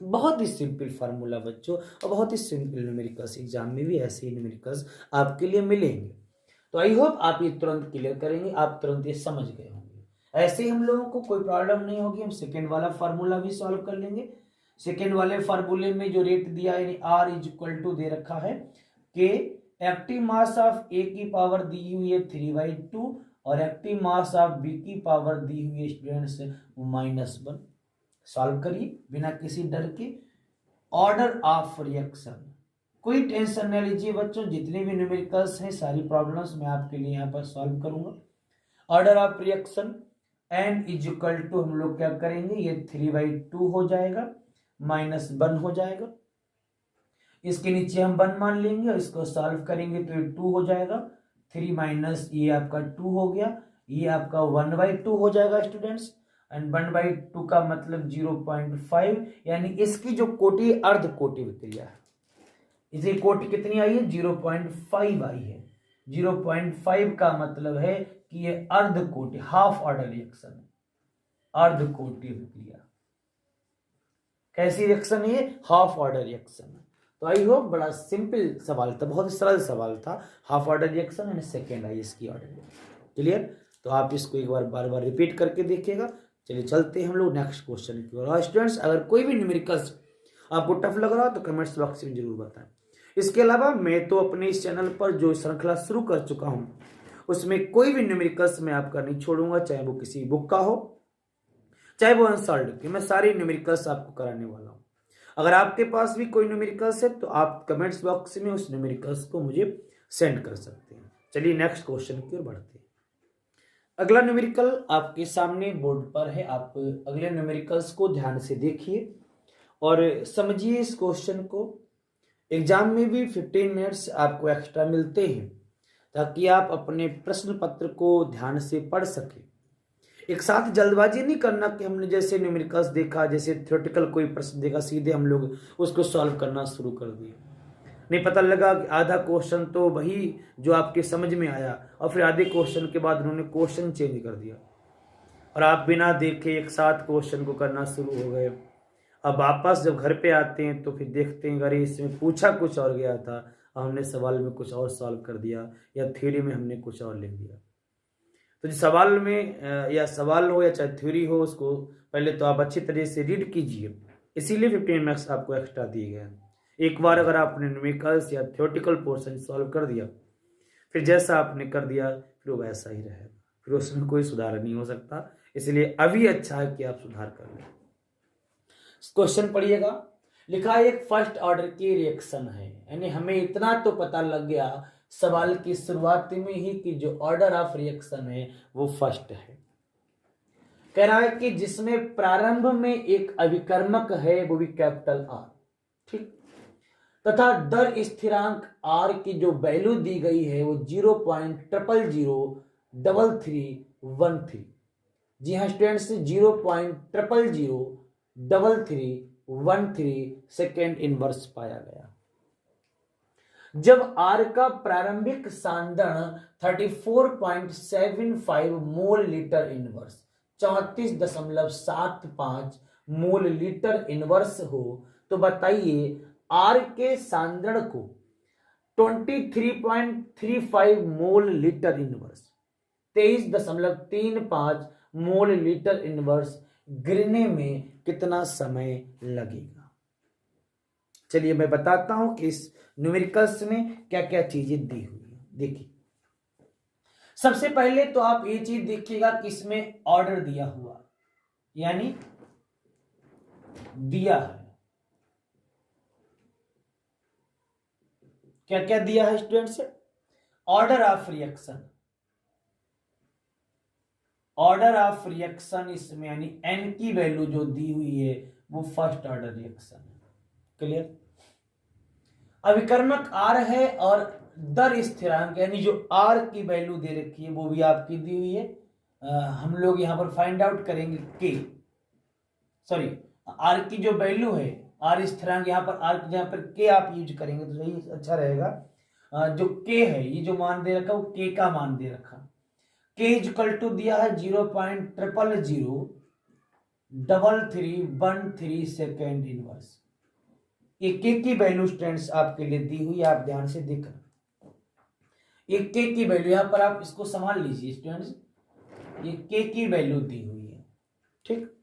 बहुत ही सिंपल फार्मूला बच्चों, और बहुत ही सिंपल न्यूमेरिकल्स, एग्जाम में भी ऐसे ही न्यूमेरिकल्स आपके लिए मिलेंगे। तो आई होप आप ये तुरंत क्लियर करेंगे, आप तुरंत ये समझ गए होंगे। ऐसे ही हम लोगों को कोई प्रॉब्लम नहीं होगी, हम सेकेंड वाला फार्मूला भी सॉल्व कर लेंगे। सेकेंड वाले फार्मूले में जो रेट दिया है, R इज इक्वल टू दे रखा है कि एक्टिव मास ऑफ ए की पावर दी हुई है 3/2 और एक्टिव मास ऑफ बी की पावर दी हुई है स्टूडेंट्स -1। सॉल्व करिए बिना किसी डर के। ऑर्डर ऑफ रिएक्शन, कोई टेंशन न लीजिए बच्चों, जितने भी न्यूमेरिकल्स हैं सारी प्रॉब्लम्स मैं आपके लिए यहाँ पर सॉल्व करूंगा। Order of reaction n is equal to, हम लोग क्या करेंगे, ये 3/2 हो जाएगा, -1 हो जाएगा, इसके नीचे हम 1 मान लेंगे और इसको सॉल्व करेंगे तो ये 2 हो जाएगा, 3 माइनस ये आपका 2 हो गया, ये आपका 1/2 हो जाएगा स्टूडेंट्स, एंड 1/2 का मतलब 0.5, यानी इसकी जो कोटि अर्ध कोटि विक्रिया है, इसकी कोटि कितनी आई है? 0.5 आई है। 0.5 का मतलब है कि ये अर्ध कोटि, हाफ ऑर्डर रिएक्शन है, अर्ध कोटि विक्रिया। कैसी रिएक्शन है ये? Half order reaction. तो आई होप बड़ा सिंपल सवाल था, बहुत ही सरल सवाल था। Half order reaction and second I इसकी ऑर्डर। क्लियर? तो आप इसको एक बार बार बार रिपीट करके देखिएगा। चलिए चलते हैं हम लोग नेक्स्ट क्वेश्चन की ओर। और स्टूडेंट्स, अगर कोई भी न्यूमेरिकल्स आपको टफ लग रहा हो तो कमेंट्स बॉक्स में जरूर बताएं। इसके अलावा मैं तो अपने इस चैनल पर जो श्रृंखला शुरू कर चुका हूं, उसमें कोई भी न्यूमेरिकल्स मैं आपका नहीं छोड़ूंगा, चाहे वो किसी बुक का हो, चाहे वो अनसॉल्व्ड की। मैं सारी न्यूमेरिकल्स आपको कराने वाला हूं। अगर आपके पास भी कोई न्यूमेरिकल्स है तो आप कमेंट्स बॉक्स में उस न्यूमेरिकल्स को मुझे सेंड कर सकते हैं। चलिए नेक्स्ट क्वेश्चन की ओर बढ़ते हैं। अगला न्यूमेरिकल आपके सामने बोर्ड पर है। आप अगले न्यूमेरिकल्स को ध्यान से देखिए और समझिए इस क्वेश्चन को। एग्जाम में भी 15 मिनट्स आपको एक्स्ट्रा मिलते हैं ताकि आप अपने प्रश्न पत्र को ध्यान से पढ़ सकें। एक साथ जल्दबाजी नहीं करना कि हमने जैसे न्यूमेरिकल्स देखा, जैसे थ्योरेटिकल कोई प्रश्न देखा, सीधे हम लोग उसको सॉल्व करना शुरू कर दिए। नहीं पता लगा कि आधा क्वेश्चन तो वही जो आपके समझ में आया और फिर आधे क्वेश्चन के बाद उन्होंने क्वेश्चन चेंज कर दिया और आप बिना देखे एक साथ क्वेश्चन को करना शुरू हो गए। अब वापस जब घर पे आते हैं तो फिर देखते हैं अरे इसमें पूछा कुछ और गया था और हमने सवाल में कुछ और सॉल्व कर दिया, या थ्योरी में हमने कुछ और लिख दिया। तो जो सवाल में या सवाल हो या चाहे थ्योरी हो, उसको पहले तो आप अच्छी तरह से रीड कीजिए। इसीलिए 15 मार्क्स आपको एक्स्ट्रा दिए गए हैं। एक बार अगर आपने न्यूमेरिकल्स या थ्योरेटिकल पोर्शन सॉल्व कर दिया, फिर जैसा आपने कर दिया फिर वो वैसा ही रहेगा, फिर उसमें कोई सुधार नहीं हो सकता। इसलिए अभी अच्छा है कि आप सुधार कर लें। क्वेश्चन पढ़िएगा। लिखा है एक फर्स्ट ऑर्डर की रिएक्शन है, यानी हमें इतना तो पता लग गया सवाल की शुरुआत में ही कि जो ऑर्डर ऑफ रिएक्शन है वो फर्स्ट है। कह रहा है कि जिसमें प्रारंभ में एक अभिकर्मक है वो भी कैपिटल आर, ठीक, तथा दर स्थिरांक आर की जो वैल्यू दी गई है वो 0.000313। जी हाँ स्टूडेंट्स, 0.000313 सेकेंड इनवर्स पाया गया। जब आर का प्रारंभिक सांद्रण 34.75 mole litre inverse 34.75 mole litre inverse हो तो बताइए आर के सांद्रण को 23.35 mole litre inverse 23.35 mole litre inverse गिरने में कितना समय लगेगा। चलिए मैं बताता हूं कि इस न्यूमेरिकल्स में क्या क्या चीजें दी हुई है। देखिए सबसे पहले तो आप ये चीज देखिएगा कि इसमें ऑर्डर दिया हुआ, यानी दिया है, क्या क्या दिया है students? Order of reaction, order of reaction इसमें यानी एन की वैल्यू जो दी हुई है वो फर्स्ट ऑर्डर रिएक्शन है। क्लियर? अभिकर्मक आर है और दर स्थिरांक यानी जो आर की वैल्यू दे रखी है वो भी आपकी दी हुई है। हम लोग यहां पर फाइंड आउट करेंगे के, सॉरी आर की जो वैल्यू है, आर स्थिरांक यहाँ पर आर जहां पर के आप यूज करेंगे तो सही अच्छा रहेगा। जो के है ये जो मान दे रखा वो के का मान दे रखा, के इक्वल टू दिया है 0.000313 सेकेंड इनवर्स। एक के की वैल्यू स्टूडेंट्स आपके लिए दी हुई है, आप ध्यान से देखना। एक के की वैल्यू यहां पर आप इसको संभाल लीजिए स्टूडेंट्स, ये के की वैल्यू दी हुई है, ठीक।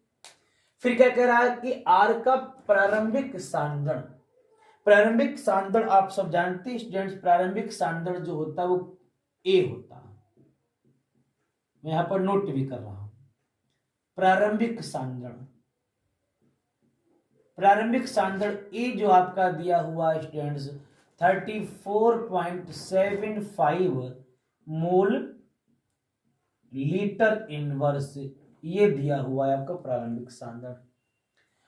फिर क्या कह रहा है कि आर का प्रारंभिक सांद्रण, प्रारंभिक सांद्रण आप सब जानते हैं स्टूडेंट्स, प्रारंभिक सांद्रण जो होता है वो ए होता है। मैं यहां पर नोट भी कर रहा हूं, प्रारंभिक सांद्रण, प्रारंभिक सांद्रण ए जो आपका दिया हुआ स्टूडेंट्स 34.75 मोल लीटर इनवर्स, ये दिया हुआ है आपका प्रारंभिक सांद्रण।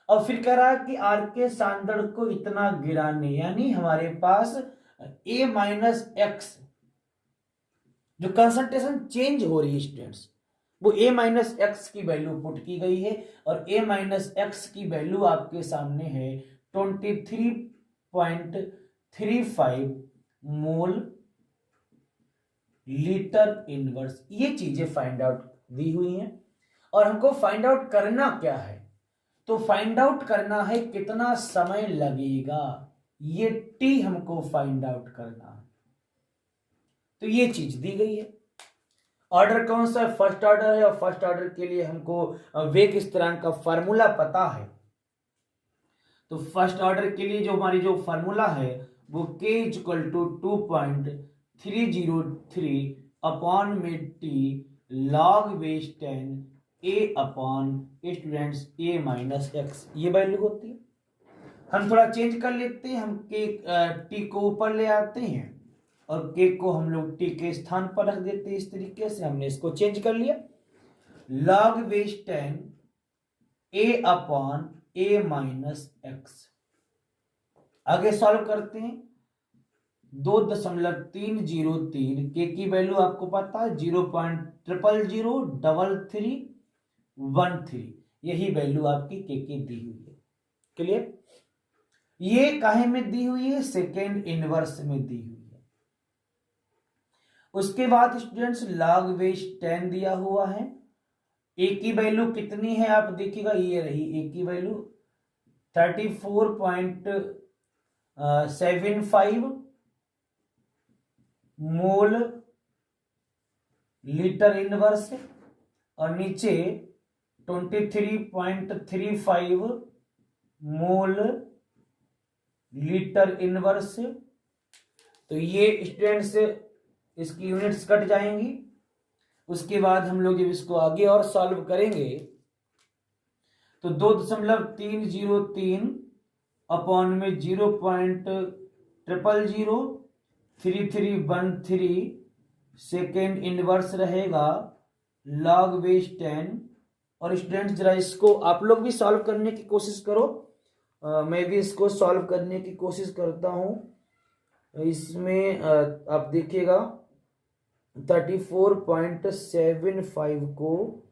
और फिर कह रहा है कि आर के सांद्रण को इतना गिराने, यानी हमारे पास a - x जो कंसंट्रेशन चेंज हो रही है स्टूडेंट्स, वो a माइनस एक्स की वैल्यू पुट की गई है और a माइनस एक्स की वैल्यू आपके सामने है 23.35 मोल लीटर इनवर्स। ये चीजें फाइंड आउट दी हुई हैं और हमको फाइंड आउट करना क्या है, तो फाइंड आउट करना है कितना समय लगेगा, ये टी हमको फाइंड आउट करना है। तो ये चीज दी गई है। ऑर्डर कौन सा है, फर्स्ट ऑर्डर है और फर्स्ट ऑर्डर के लिए हमको वेग स्थिरांक का फार्मूला पता है। तो फर्स्ट ऑर्डर के लिए जो हमारी जो फार्मूला है वो k इक्वल टू 2.303 अपॉन में T log base 10 a upon students a minus x, ये वैल्यू होती है। हम थोड़ा चेंज कर लेते हैं, हम के टी को ऊपर ले आते हैं और के को हम लोग टी के स्थान पर रख देते हैं। इस तरीके से हमने इसको चेंज कर लिया। Log base 10 a upon a minus x. आगे सॉल्व करते हैं। 2.303 के की वैल्यू आपको पता है 0.0003313, यही वैल्यू आपकी के की दी हुई है। क्लियर? ये काहे में दी हुई है, सेकेंड इनवर्स में दी हुई है। उसके बाद स्टूडेंट्स लॉग बेस 10 दिया हुआ है। ए की वैल्यू कितनी है आप देखिएगा, ये रही ए की वैल्यू 34.75 मोल लीटर इनवर्स और नीचे 23.35 मोल लीटर इनवर्स। तो ये स्टूडेंट्स इसकी यूनिट्स कट जाएंगी। उसके बाद हम लोग जब इसको आगे और सॉल्व करेंगे तो 2.303 अपॉन में 0.0003313 सेकेंड इनवर्स रहेगा लॉग बेस 10। और स्टूडेंट्स जरा इसको आप लोग भी सॉल्व करने की कोशिश करो, मैं भी इसको सॉल्व करने की कोशिश करता हूं। इसमें आप देखिएगा 34.75 को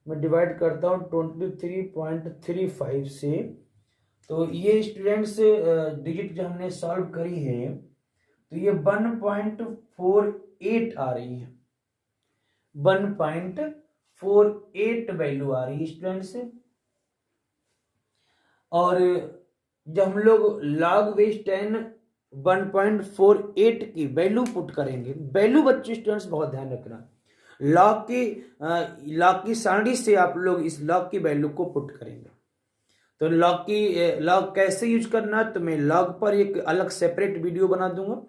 मैं डिवाइड करता हूं 23.35 से। तो ये स्टूडेंट्स डिजिट जो हमने सॉल्व करी है तो ये 1.48 आ रही है, 1.48 वैल्यू आ रही है स्टूडेंट्स। और जब हम लोग लॉग बेस 10 1.48 की वैल्यू पुट करेंगे, वैल्यू बच्चे स्टूडेंट्स बहुत ध्यान रखना, लॉग की सारणी से आप लोग इस लॉग की वैल्यू को पुट करेंगे। तो लॉग कैसे यूज करना है, तो मैं लॉग पर एक अलग सेपरेट वीडियो बना दूंगा।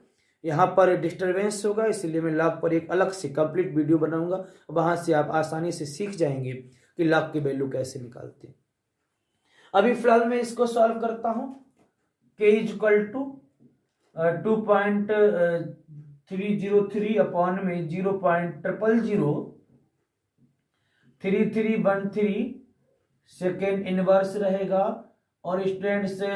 यहाँ पर डिस्टरबेंस होगा इसलिए मैं लॉग पर एक अलग से कंप्लीट वीडियो बनाऊंगा, वहां से आप आसानी से सीख जाएंगे कि लॉग की वैल्यू कैसे निकालते हैं। अभी फिलहाल मैं इसको सॉल्व करता हूं। k इक्वल टू 2.303 अपॉन में 0.0003313 सेकेंड इनवर्स रहेगा। और स्टूडेंट से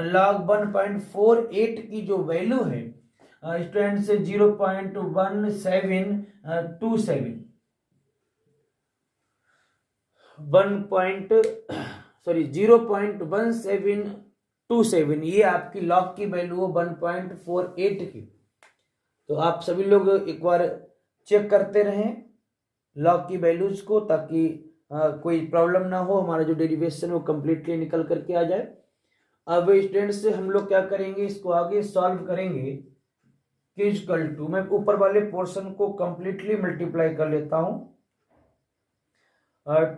लॉग 1.48 की जो वैल्यू है स्टूडेंट से 0.1727 ये आपकी लॉग की वैल्यू है 1.48 की। तो आप सभी लोग एक बार चेक करते रहें लॉग की वैल्यूज को, ताकि कोई प्रॉब्लम ना हो, हमारा जो डेरिवेशन वो कंप्लीटली निकल करके आ जाए। अब स्टूडेंट्स से हम लोग क्या करेंगे, इसको आगे सॉल्व करेंगे। इक्वल टू मैं ऊपर वाले पोर्शन को कंप्लीटली मल्टीप्लाई कर लेता हूं।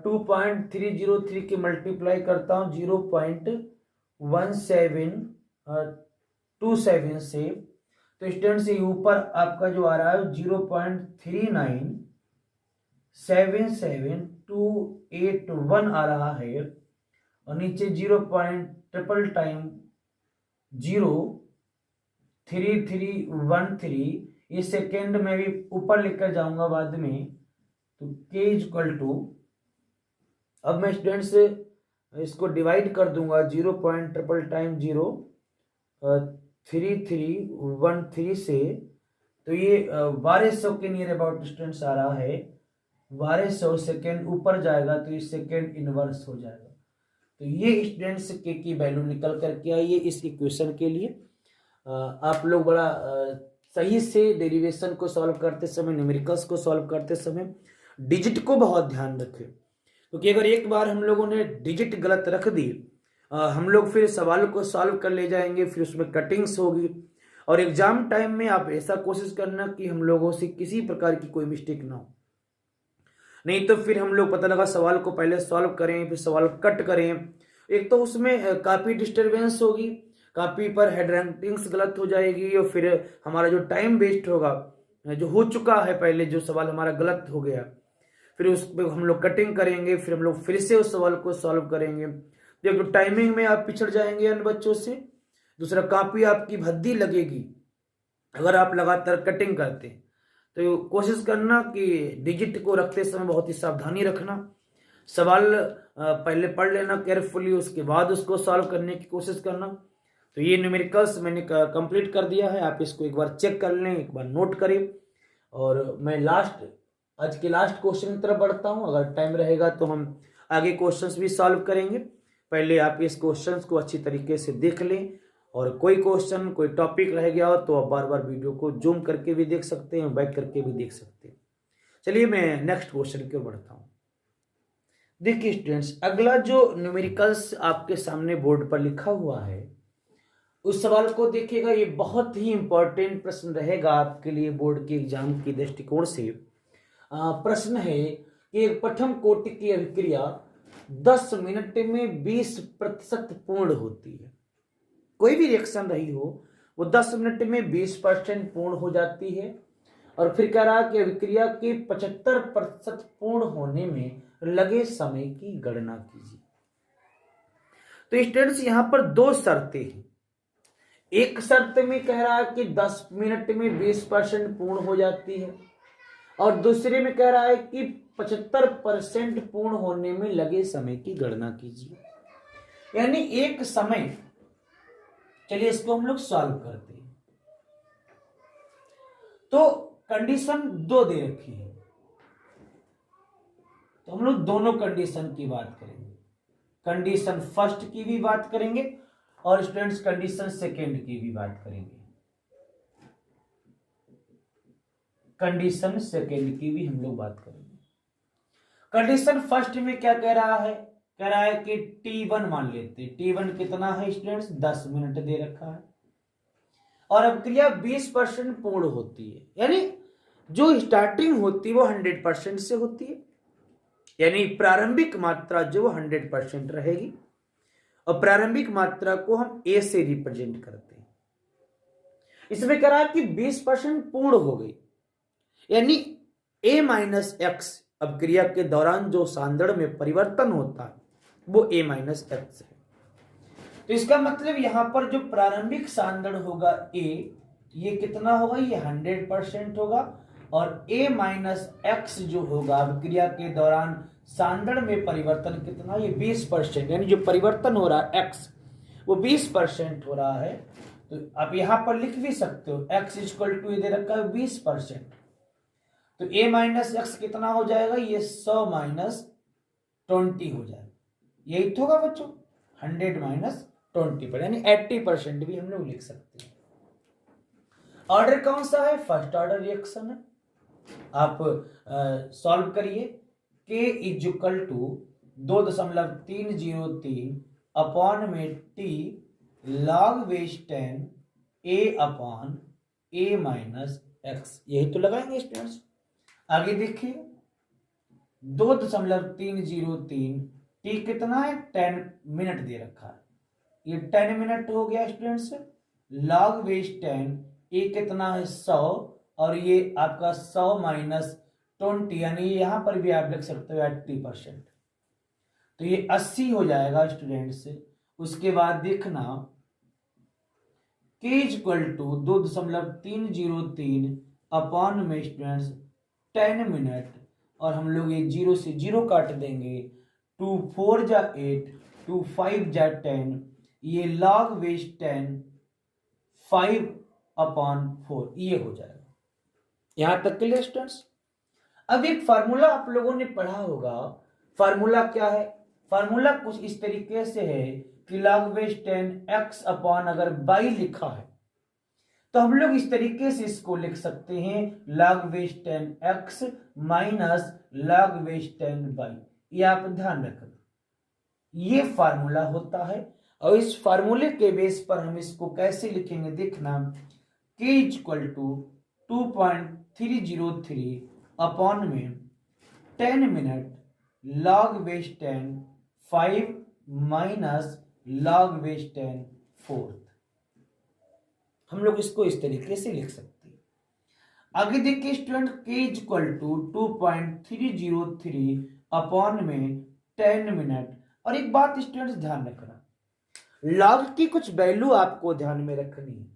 2.303 के मल्टीप्लाई करता हूं 0.1727 से। तो स्टूडेंट्स से ऊपर आपका जो आ रहा है 0.3977281 आ रहा है और नीचे 0.3313 ये सेकेंड में भी ऊपर लेकर जाऊंगा बाद में। तो k इक्वल टू, अब मैं स्टूडेंट से इसको डिवाइड कर दूंगा 0.3313 से। तो ये 1200 के नियर अबाउट स्टूडेंट्स आ रहा है। 1200 सेकेंड ऊपर जाएगा तो ये सेकेंड इनवर्स हो जाएगा। तो ये स्टूडेंट्स के की वैल्यू निकल करके आई है इस इक्वेशन के लिए। आप लोग बड़ा सही से डेरिवेशन को सॉल्व करते समय, न्यूमेरिकल्स को सॉल्व करते समय डिजिट को बहुत ध्यान रखें, क्योंकि अगर एक बार हम लोगों ने डिजिट गलत रख दी, हम लोग फिर सवाल को सॉल्व कर ले जाएंगे, फिर उसमें कटिंग्स होगी। और एग्जाम टाइम में आप ऐसा कोशिश करना कि हम लोगों से किसी प्रकार की कोई मिस्टेक ना हो, नहीं तो फिर हम लोग पता लगा सवाल को पहले सॉल्व करें फिर सवाल कट करें, एक तो उसमें काफ़ी डिस्टरबेंस होगी, काफ़ी पर हेड राइटिंग्स गलत हो जाएगी और फिर हमारा जो टाइम वेस्ट होगा, जो हो चुका है पहले जो सवाल हमारा गलत हो गया, फिर उस पर हम लोग कटिंग करेंगे, फिर हम लोग फिर से उस सवाल को सॉल्व करेंगे। तो एक तो टाइमिंग में आप पिछड़ जाएंगे अन्य बच्चों से, दूसरा काफ़ी आपकी भद्दी लगेगी अगर आप लगातार कटिंग करते हैं। तो कोशिश करना कि डिजिट को रखते समय बहुत ही सावधानी रखना, सवाल पहले पढ़ लेना केयरफुली, उसके बाद उसको सॉल्व करने की कोशिश करना। तो ये न्यूमेरिकल्स मैंने कंप्लीट कर दिया है, आप इसको एक बार चेक कर लें, एक बार नोट करें। और मैं आज के लास्ट क्वेश्चन की तरफ बढ़ता हूँ, अगर टाइम रहेगा तो हम आगे क्वेश्चंस भी सॉल्व करेंगे। पहले आप इस क्वेश्चंस को अच्छी तरीके से देख लें, और कोई क्वेश्चन कोई टॉपिक रह गया हो तो आप बार बार वीडियो को जूम करके भी देख सकते हैं, बैक करके भी देख सकते हैं। चलिए मैं नेक्स्ट क्वेश्चन की ओर बढ़ता हूँ। देखिए स्टूडेंट्स, अगला जो न्यूमेरिकल्स आपके सामने बोर्ड पर लिखा हुआ है उस सवाल को देखिएगा, ये बहुत ही इंपॉर्टेंट प्रश्न रहेगा आपके लिए बोर्ड के एग्जाम की दृष्टिकोण से। प्रश्न है कि एक प्रथम कोटि की अभिक्रिया 10 मिनट में 20% पूर्ण होती है। कोई भी रिएक्शन रही हो वो 10 मिनट में 20% पूर्ण हो जाती है, और फिर कह रहा कि अभिक्रिया के 75% पूर्ण होने में लगे समय की गणना कीजिए। तो स्टूडेंट्स यहां पर दो शर्तें हैं। एक शर्त में कह रहा है कि 10 मिनट में 20% पूर्ण हो जाती है, और दूसरे में कह रहा है कि 75% पूर्ण होने में लगे समय की गणना कीजिए। यानी एक समय, चलिए इसको हम लोग सॉल्व करते हैं। तो कंडीशन दो दे रखी है, तो हम लोग दोनों कंडीशन की बात करेंगे। कंडीशन फर्स्ट की भी बात करेंगे और स्टूडेंट्स कंडीशन सेकेंड की भी बात करेंगे। कंडीशन सेकेंड की भी हम लोग बात करेंगे। कंडीशन फर्स्ट में क्या कह रहा है, कह रहा है कि T1 मान लेते हैं। T1 कितना है स्टूडेंट्स, 10 मिनट दे रखा है, और अभिक्रिया 20% पूर्ण होती है, यानी जो स्टार्टिंग होती है वो 100% से होती है, यानी प्रारंभिक मात्रा जो 100% रहेगी, और प्रारंभिक मात्रा को हम A से रिप्रेजेंट करते हैं। इसमें कह रहा है कि 20% पूर्ण हो गई, यानी A माइनस एक्स अभिक्रिया के दौरान जो सांद्रण में परिवर्तन होता है वो A माइनस एक्स है। तो इसका मतलब यहां पर जो प्रारंभिक सांद्रण होगा A, ये कितना होगा, ये 100% होगा, और A माइनस एक्स जो होगा अभिक्रिया के दौरान सांद्रण में परिवर्तन कितना, ये 20%, यानी जो परिवर्तन हो रहा है x वो 20% हो रहा है। तो आप यहां पर लिख भी सकते हो x इक्वल टू दे रखा है 20%, तो A माइनस एक्स कितना हो जाएगा, ये 100 माइनस 20 हो जाएगा। यही तो होगा बच्चों 100 माइनस 20 पर, यानी 80% भी हम लोग लिख सकते हैं। ऑर्डर कौन सा है, फर्स्ट ऑर्डर रिएक्शन है। आप सॉल्व करिए, K इक्वल टू 2.303 अपॉन में T log base 10 A upon A minus x, यही तो लगाएंगे स्टूडेंट्स। आगे देखिए 2.303, T कितना है, 10 मिनट दे रखा है, ये 10 मिनट हो गया स्टूडेंट्स। log बेस 10 A कितना है 100, और ये आपका 100 माइनस 20, यानी यहां पर भी आप लिख सकते हो 80%, तो ये 80 हो जाएगा स्टूडेंट्स। उसके बाद देखना K इक्वल टू 2.303 अपॉन में स्टूडेंट्स 10 मिनट, और हम लोग ये 0 से 0 काट देंगे, 2 4 जा 8, 2 5 जा 10, ये log बेस 10 5 अपॉन 4 ये हो जाएगा। यहां तक क्लियर स्टूडेंट्स। अब एक फार्मूला आप लोगों ने पढ़ा होगा, फार्मूला क्या है? फार्मूला कुछ इस तरीके से है कि log बेस 10 x अपॉन अगर बाई लिखा है तो हम लोग इस तरीके से इसको लिख सकते हैं log base 10 x minus log base 10 by. ये आप ध्यान रखना, ये फार्मूला होता है। और इस फार्मूले के बेस पर हम इसको कैसे लिखेंगे देखना, k इक्वल टू 2.303 अपॉन में 10 minute log base 10 5 minus log base 10 4। हम लोग इसको इस तरीके से लिख सकते हैं। आगे देखिए student, k equal to 2.303 upon में 10 मिनट। और एक बात स्टूडेंट्स ध्यान रखना, log की कुछ वैल्यू आपको ध्यान में रखनी है।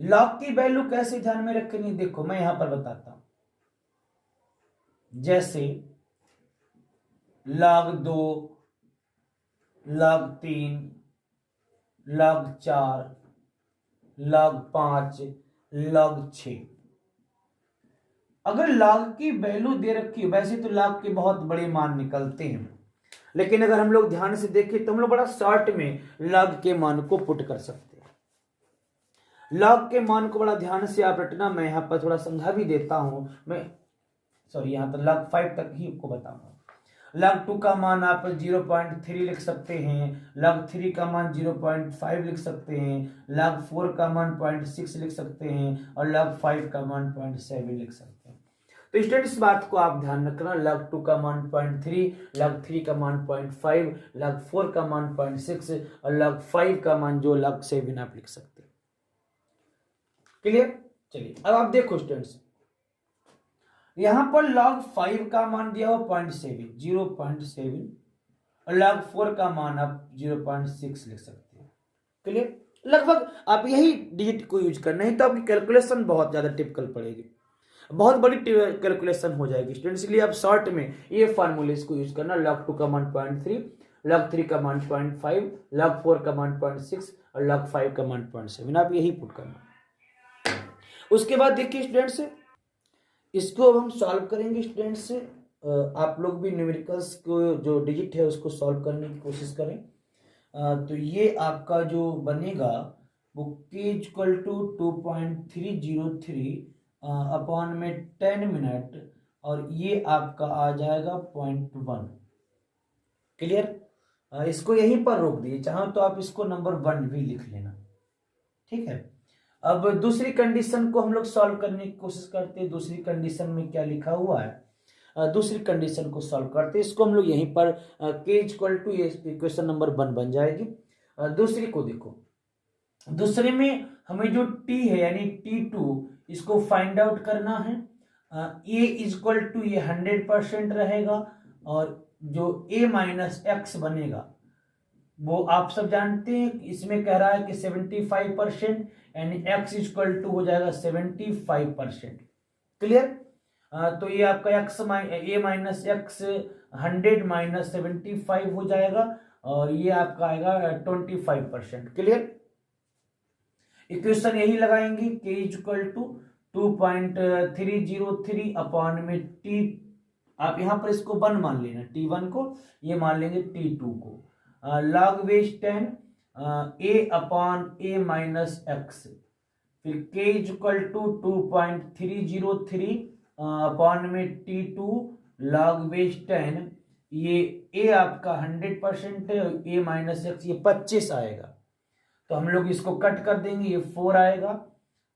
log की वैल्यू कैसे ध्यान में रखनी है, देखो मैं यहां पर बताता हूं। जैसे log 2, log 3, log 4, log 5, log 6। अगर log की वैल्यू दे रखी है, वैसे तो log के बहुत बड़े मान निकलते हैं, लेकिन अगर हम लोग ध्यान से देखें तो हम लोग बड़ा शॉर्ट में log के मान को पुट कर सकते हैं। log के मान को बड़ा ध्यान से आप रटना, मैं यहां पर थोड़ा समझा भी देता हूं। मैं यहां पर log 5 तक ही आपको बताऊंगा। log 2 का मान आप 0.3 लिख सकते हैं, log 3 का मान 0.5 लिख सकते हैं, log 4 का मान 0.6 लिख सकते हैं और log 5 का मान 0.7 लिख सकते हैं। तो स्टूडेंट इस बात को आप ध्यान रखना, log 2 का मान 0.3, log 3 का मान 0.5, log 4 का मान 0.6 और log 5 का मान जो log 7 आप लिख सकते हैं। क्लियर? चलिए अब आप देखो स्टूडेंट्स, यहां पर log 5 का मान दिया हो 0.7 और log 4 का मान आप 0.6 लिख सकते हैं। क्लियर? लगभग आप यही डिजिट को यूज करना है तो आपकी कैलकुलेशन बहुत ज्यादा टिपिकल पड़ेगी, बहुत बड़ी कैलकुलेशन हो जाएगी स्टूडेंट। इसलिए आप शॉर्ट में ये फार्मूले को यूज करना, log 2 का मान 0.3, log 3 का मान 0.5, log 4 का मान 0.6 और log 5 का मान 0.7, आप यही पुट करना। उसके बाद देखिए स्टूडेंट्स, इसको अब हम सॉल्व करेंगे स्टूडेंट्स। आप लोग भी न्यूमेरिकल्स को जो डिजिट है उसको सॉल्व करने की कोशिश करें। तो ये आपका जो बनेगा वो k इक्वल टू 2.303 अपॉन में 10 मिनट और ये आपका आ जाएगा 0.1। क्लियर? इसको यहीं पर रोक दिए, चाहो तो आप इसको नंबर 1 भी लिख लेना, ठीक है। अब दूसरी कंडीशन को हम लोग सॉल्व करने की कोशिश करते हैं। दूसरी कंडीशन में क्या लिखा हुआ है, दूसरी कंडीशन को सॉल्व करते हैं। इसको हम लोग यहीं पर k इक्वल टू, ये इक्वेशन नंबर 1 बन जाएगी। दूसरी को देखो, दूसरे में हमें जो t है यानी t2 इसको फाइंड आउट करना है। a इक्वल टू ये 100% रहेगा और जो a माइनस एक्स बनेगा वो आप सब जानते हैं, इसमें कह रहा है कि 75% यानी x इक्वल टू हो जाएगा 75%। क्लियर? तो ये आपका a माइनस एक्स 100 माइनस 75 हो जाएगा और ये आपका आएगा 25%। क्लियर? इक्वेशन यही लगाएंगे, k इक्वल टू 2.303 अपॉन में t, आप यहां पर इसको 1 मान लेना, t1 को, ये मान लेंगे t2 को, log base 10 a upon a minus x, फिर k इक्वल टू 2.303 अपॉन में t2 log बेस 10, ये a आपका 100% है और a माइनस एक्स ये 25 आएगा, तो हम लोग इसको कट कर देंगे, ये 4 आएगा।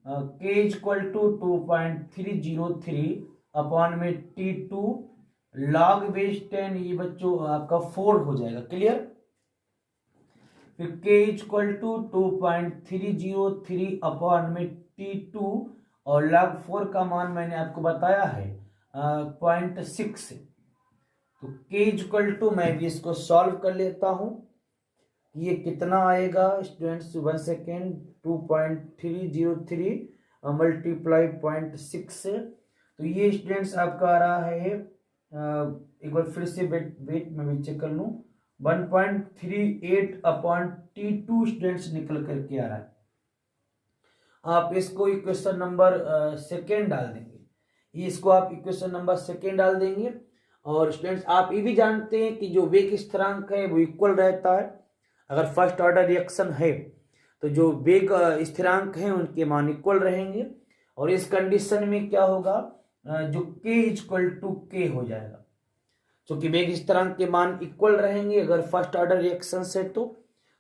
k इक्वल टू 2.303 अपॉन में t2 log बेस 10, ये बच्चों आपका 4 हो जाएगा। क्लियर? फिर k इक्वल टू 2.303 अपॉन में t2 और log 4 का मान मैंने आपको बताया है 0.6। तो k इक्वल टू, मैं भी इसको सॉल्व कर लेता हूं, ये कितना आएगा स्टूडेंट्स, 1 सेकेंड, 2.303 मल्टीप्लाई 0.6, तो ये स्टूडेंट्स आपका आ रहा है, एक बार फिर से वेट मैं भी चेक कर लूं, 1.38 अपॉन t2 स्टूडेंट्स निकल करके आ रहा है। आप इसको इक्वेशन नंबर सेकेंड डाल देंगे, इसको आप इक्वेशन नंबर सेकेंड डाल देंगे। और स्टूडेंट्स आप ये भी जानते हैं कि जो वेग स्थिरांक है वो इक्वल रहता है। अगर फर्स्ट ऑर्डर रिएक्शन है तो जो वेग स्थिरांक है उनके मान इक्वल रहेंगे, और इस कंडीशन में क्या होगा, जो k इक्वल टू के हो जाएगा, क्योंकि वेग स्थिरांक के मान इक्वल रहेंगे अगर फर्स्ट ऑर्डर रिएक्शन है तो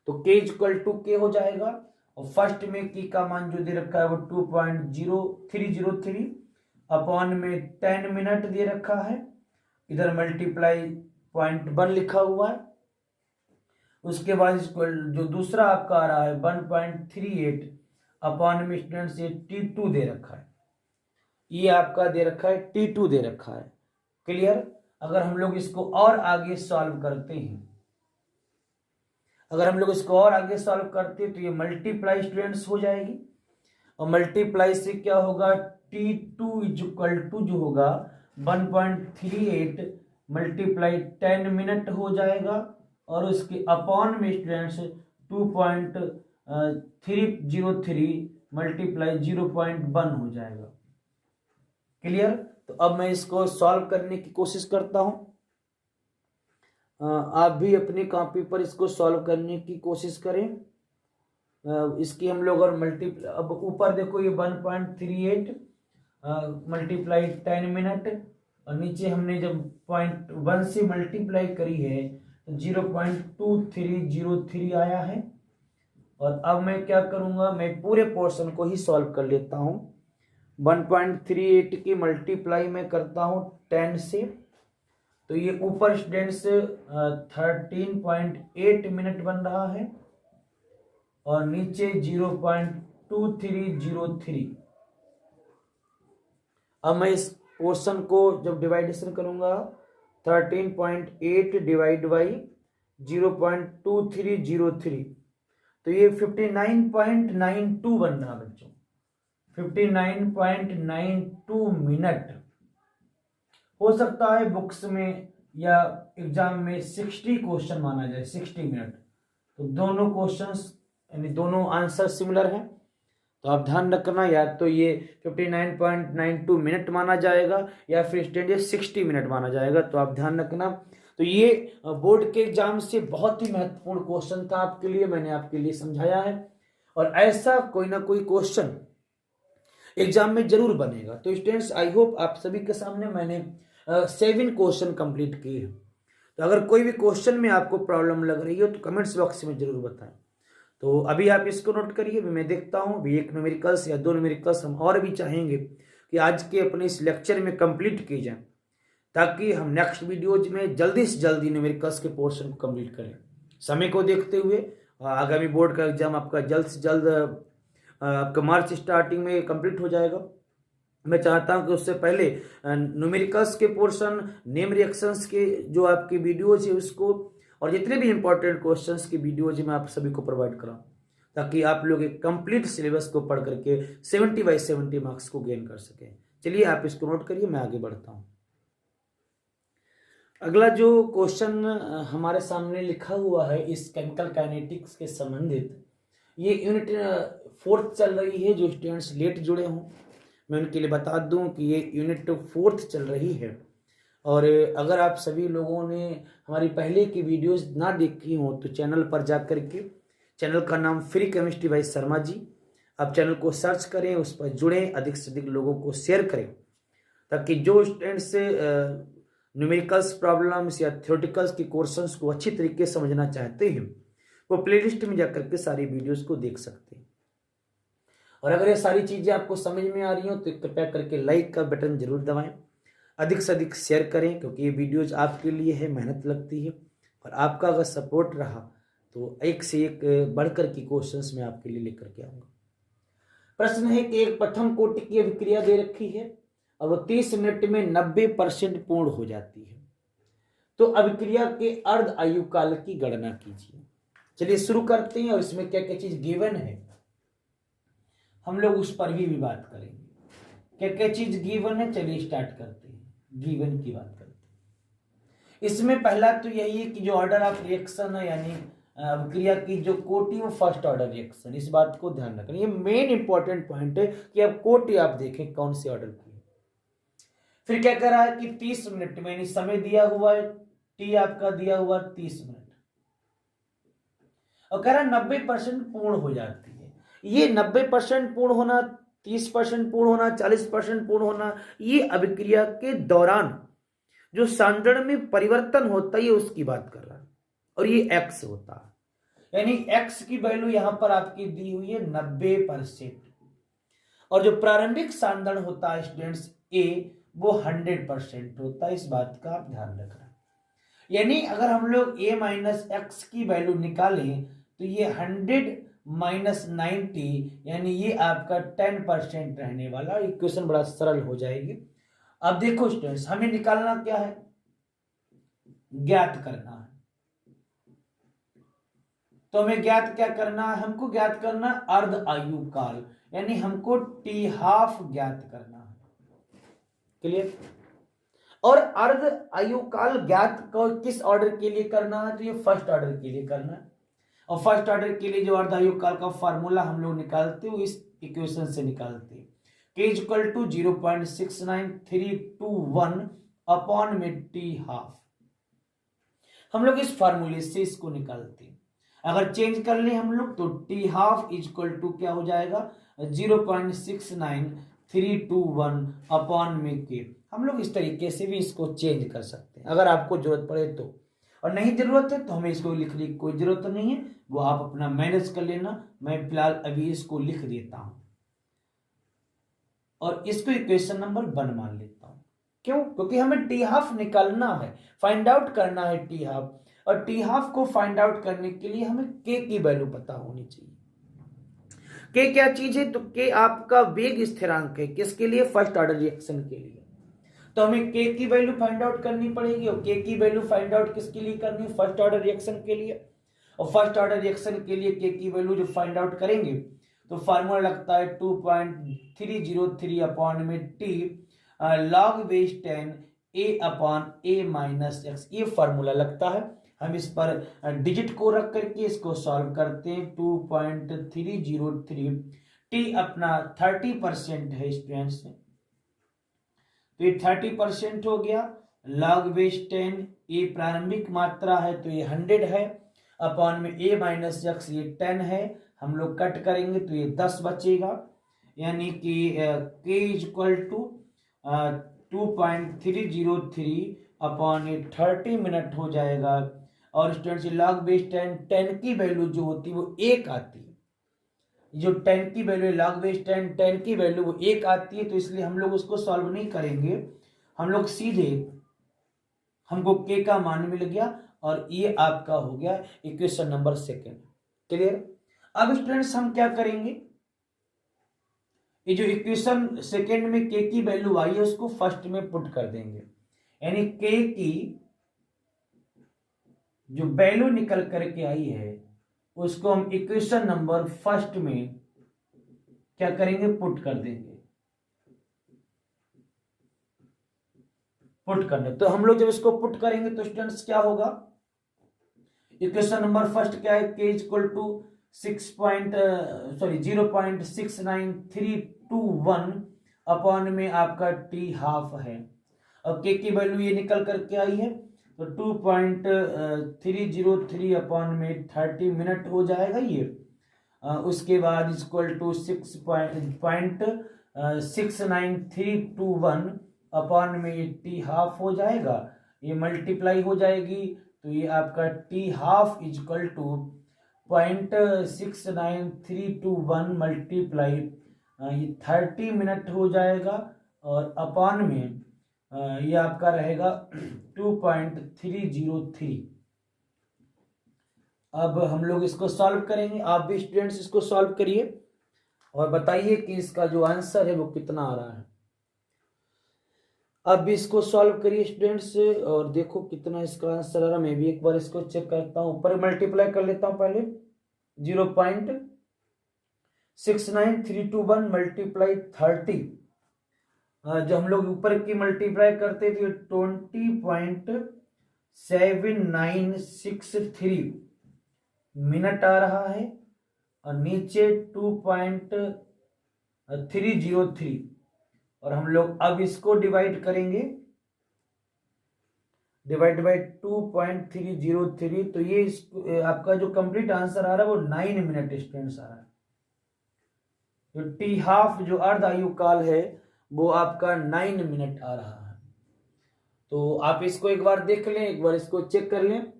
k इक्वल टू के हो जाएगा। और फर्स्ट में k का मान जो दे रखा है वो 2.0303 अपॉन में 10 मिनट दे रखा है, इधर मल्टीप्लाई 0.1 लिखा हुआ है। उसके बाद इसको जो दूसरा आपका आ रहा है 1.38 अपॉन में स्टूडेंट्स ये T2 दे रखा है, ये आपका दे रखा है T2 दे रखा है। क्लियर। अगर हम लोग इसको और आगे सॉल्व करते हैं, अगर हम लोग इसको और आगे सॉल्व करते हैं तो ये मल्टीप्लाई स्टूडेंट्स हो जाएगी, और मल्टीप्लाई से क्या होगा, T2 इक्वल टू जो होगा 1.38 मल्टीप्लाई 10 मिनट हो जाएगा, और उसके अपॉन में स्टूडेंट्स 2.303 मल्टीप्लाई 0.1 हो जाएगा। क्लियर। तो अब मैं इसको सॉल्व करने की कोशिश करता हूं, आप भी अपनी कॉपी पर इसको सॉल्व करने की कोशिश करें। इसकी हम लोग और मल्टीप्लाई, अब ऊपर देखो ये 1.38 मल्टीप्लाई 10 मिनट, और नीचे हमने जब 0.1 से मल्टीप्लाई करी है तो 0.2303 आया है। और अब मैं क्या करूंगा, मैं पूरे पोर्शन को ही सॉल्व कर लेता हूं। 1.38 की मल्टीप्लाई में करता हूं 10 से, तो ये ऊपर स्टूडेंट्स 13.8 मिनट बन रहा है, और नीचे 0.2303। अब मैं इस पोर्शन को जब डिवाइडेशन करूंगा 13.8 डिवाइड बाई 0.2303, तो ये 59.92 बन रहा बच्चों, 59.92 मिनट। हो सकता है बुक्स में या एग्जाम में 60 क्वेश्चन माना जाए, 60 मिनट, तो दोनों क्वेश्चंस यानी दोनों आंसर सिमिलर हैं, तो आप ध्यान रखना, या तो ये 59.92 मिनट माना जाएगा या फिर स्टैंडर्ड 60 मिनट माना जाएगा, तो आप ध्यान रखना। तो ये बोर्ड के एग्जाम से बहुत ही महत्वपूर्ण क्वेश्चन था आपके लिए, मैंने आपके लिए समझाया है, और ऐसा कोई ना कोई क्वेश्चन एग्जाम में जरूर बनेगा। तो स्टूडेंट्स आई होप आप सभी के सामने मैंने 7 क्वेश्चन कंप्लीट किए हैं। तो अगर कोई भी क्वेश्चन में आपको प्रॉब्लम लग रही हो तो कमेंट्स बॉक्स में जरूर बताएं। तो अभी आप इसको नोट करिए, मैं देखता हूँ भी 1 न्यूमेरिकल्स या 2 न्यूमेरिकल्स हम और भी चाहेंगे कि आज के अपने इस लेक्चर में कंप्लीट की जाए, ताकि हम नेक्स्ट वीडियोज में जल्दी से जल्दी न्यूमेरिकल्स के पोर्शन को कंप्लीट करें। समय को देखते हुए आगामी बोर्ड का एग्जाम आपका जल्द से जल्द आपका मार्च स्टार्टिंग में कंप्लीट हो जाएगा। मैं चाहता हूं कि उससे पहले न्यूमेरिकल्स के पोर्शन, नेम रिएक्शंस के जो आपके वीडियोज है उसको, और जितने भी इंपॉर्टेंट क्वेश्चंस की वीडियोज मैं आप सभी को प्रोवाइड कराऊं, ताकि आप लोग एक कंप्लीट सिलेबस को पढ़ करके 70/70 मार्क्स को गेन कर सकें। चलिए आप इसको नोट करिए, मैं आगे बढ़ता हूं। अगला जो क्वेश्चन हमारे सामने लिखा हुआ है इस केमिकल काइनेटिक्स के संबंधित, ये यूनिट 4th चल रही है। जो स्टूडेंट्स लेट जुड़े हों मैं उनके लिए बता दूं कि ये यूनिट 4th चल रही है, और अगर आप सभी लोगों ने हमारी पहले की वीडियोस ना देखी हो तो चैनल पर जा करके, चैनल का नाम free chemistry bye Sharma ji, आप चैनल को सर्च करें, उस पर जुड़ें, अधिक से अधिक लोगों को शेयर करें, ताकि जो स्टूडेंट्स न्यूमेरिकल्स प्रॉब्लम्स या थ्योरेटिकल्स के क्वेश्चंस को अच्छी तरीके से समझना चाहते हैं वो प्लेलिस्ट में जाकर के सारी वीडियोस को देख सकते हैं। और अगर ये सारी चीजें आपको समझ में आ रही हो तो कृपया करके लाइक का बटन जरूर दबाएं, अधिक से अधिक शेयर करें, क्योंकि ये वीडियोज आपके लिए है, मेहनत लगती है, और आपका अगर सपोर्ट रहा तो एक से एक बढ़कर की क्वेश्चंस मैं आपके लिए लेकर के आऊंगा। प्रश्न है कि एक प्रथम कोटि की अभिक्रिया दे रखी है और वो 30 मिनट में 90% पूर्ण हो जाती है, तो अभिक्रिया के अर्ध आयु काल की गणना कीजिए। चलिए शुरू करते हैं, और इसमें क्या क्या चीज गिवन है हम लोग उस पर भी बात करेंगे। क्या क्या चीज गिवन है, चलिए स्टार्ट करते हैं, गिवन की बात करते हैं। इसमें पहला तो यही है कि जो ऑर्डर ऑफ रिएक्शन है, यानी अभिक्रिया की जो कोटि वो फर्स्ट ऑर्डर रिएक्शन, इस बात को ध्यान रखना, ये मेन इंपॉर्टेंट पॉइंट है कि अब कोटि आप देखें कौन सी ऑर्डर की है। फिर क्या कर रहा है कि 30 मिनट में समय दिया हुआ है, टी आपका दिया हुआ 30 मिनट, और कह रहा है 90% पूर्ण हो जाती है। ये 90% पूर्ण होना, 30% पूर्ण होना, 40% पूर्ण होना, ये अभिक्रिया के दौरान जो सांद्रण में परिवर्तन होता है उसकी बात कर रहा है, और ये x होता है, यानी x की वैल्यू यहां पर आपकी दी हुई है 90%, और जो प्रारंभिक सांद्रण होता है स्टूडेंट्स a वो 100% होता है, इस बात का आप ध्यान रखना। यानी अगर हम लोग a माइनस एक्स की वैल्यू निकालें तो ये 100 माइनस 90 यानी ये आपका 10% रहने वाला, इक्वेशन बड़ा सरल हो जाएगी। अब देखो स्टूडेंट्स, हमें निकालना क्या है, ज्ञात करना है। तो हमें ज्ञात क्या करना है, हमको ज्ञात करना अर्ध आयु काल, यानी हमको टी हाफ ज्ञात करना है। क्लियर? और अर्ध आयु काल ज्ञात को किस ऑर्डर के लिए करना है, तो ये फर्स्ट ऑर्डर के लिए करना है। और फर्स्ट ऑर्डर के लिए जो अर्ध आयु काल का फॉर्मूला हम लोग निकालते हैं इस इक्वेशन से निकालते हैं, k इक्वल टू 0.69321 अपॉन में टी हाफ। हम लोग इस फार्मूले से इसको निकालते हैं। अगर चेंज कर ले हम लोग तो टी हाफ इक्वल टू क्या हो जाएगा 0.69321 अपॉन में के। हम लोग इस तरीके से भी इसको चेंज कर सकते हैं अगर आपको जरूरत पड़े तो, और नहीं जरूरत है तो हमें इसको लिखने की कोई जरूरत नहीं है, वो आप अपना मैनेज कर लेना। मैं फिलहाल अभी इसको लिख देता हूं और इसको इक्वेशन नंबर 1 मान लेता हूं। क्यों? क्योंकि हमें टी हाफ निकालना है, फाइंड आउट करना है टी हाफ, और टी हाफ को फाइंड आउट करने के लिए हमें के की वैल्यू पता होनी चाहिए। के क्या चीज है, तो के आपका वेग स्थिरांक है, किसके लिए, फर्स्ट ऑर्डर रिएक्शन के लिए। तो हमें के की वैल्यू फाइंड आउट करनी पड़ेगी, और के की वैल्यू फाइंड आउट किसके लिए करनी है, फर्स्ट ऑर्डर रिएक्शन के लिए। और फर्स्ट ऑर्डर रिएक्शन के लिए के की वैल्यू जो फाइंड आउट करेंगे तो फार्मूला लगता है 2.303 अपॉन में टी लॉग बेस 10 ए अपॉन ए माइनस एक्स, ये फार्मूला लगता है। हम इस पर डिजिट को रख करके इसको सॉल्व करते हैं। 2.303 टी अपना 30% है स्टूडेंट्स, तो ये 30% हो गया। लॉग बेस 10 ए प्रारंभिक मात्रा है तो ये 100 है, अपॉन में ए माइनस एक्स ये 10 है, हम लोग कट करेंगे तो ये 10 बचेगा, यानी कि के इक्वल टू 2.303 अपॉन 30 मिनट हो जाएगा। और स्टूडेंट्स लॉग बेस 10 की वैल्यू जो होती है वो 1 आती है, जो 10 की वैल्यू लॉग बेस 10 की वैल्यू वो 1 आती है, तो इसलिए हम लोग उसको सॉल्व नहीं करेंगे, हम लोग सीधे हमको के का मान मिल गया और ये आपका हो गया इक्वेशन नंबर 2। क्लियर? अब स्टूडेंट्स हम क्या करेंगे, ये जो इक्वेशन 2 में के की वैल्यू आई है उसको फर्स्ट में पुट कर देंगे, यानी के की जो वैल्यू निकल करके आई है उसको हम इक्वेशन नंबर 1 में क्या करेंगे, पुट कर देंगे। पुट करने तो हम लोग जब इसको पुट करेंगे तो स्टूडेंट्स क्या होगा, इक्वेशन नंबर 1 क्या है, के इक्वल टू 0.69321 अपॉन में आपका टी हाफ है, और के की वैल्यू ये निकल करके आई है तो 2.303 अपॉन में 30 मिनट हो जाएगा ये। उसके बाद इक्वल टू 6.69321 अपॉन में ये टी हाफ हो जाएगा, ये मल्टीप्लाई हो जाएगी तो ये आपका T half equal to 0.69321 multiply ये 30 मिनट हो जाएगा, और अपॉन में ये आपका रहेगा 2.303। अब हम लोग इसको सॉल्व करेंगे, आप भी स्टूडेंट्स इसको सॉल्व करिए और बताइए कि इसका जो आंसर है वो कितना आ रहा है। अब भी इसको सॉल्व करिए स्टूडेंट्स और देखो कितना इसका आंसर आ रहा है। मैं भी एक बार इसको चेक करता हूं, ऊपर मल्टीप्लाई कर लेता हूं पहले, 0.69321 मल्टीप्लाई 30, जो हम लोग ऊपर की मल्टीप्लाई करते थे 20.7963 मिनट आ रहा है और नीचे 2.303 और हम लोग अब इसको डिवाइड करेंगे, डिवाइड बाई 2.303, तो ये आपका जो कंप्लीट आंसर आ रहा है वो 9 मिनट स्टूडेंट्स आ रहा है। जो टी हाफ जो अर्ध आयु काल है वो आपका 9 मिनट आ रहा है। तो आप इसको एक बार देख लें, एक बार इसको चेक कर लें।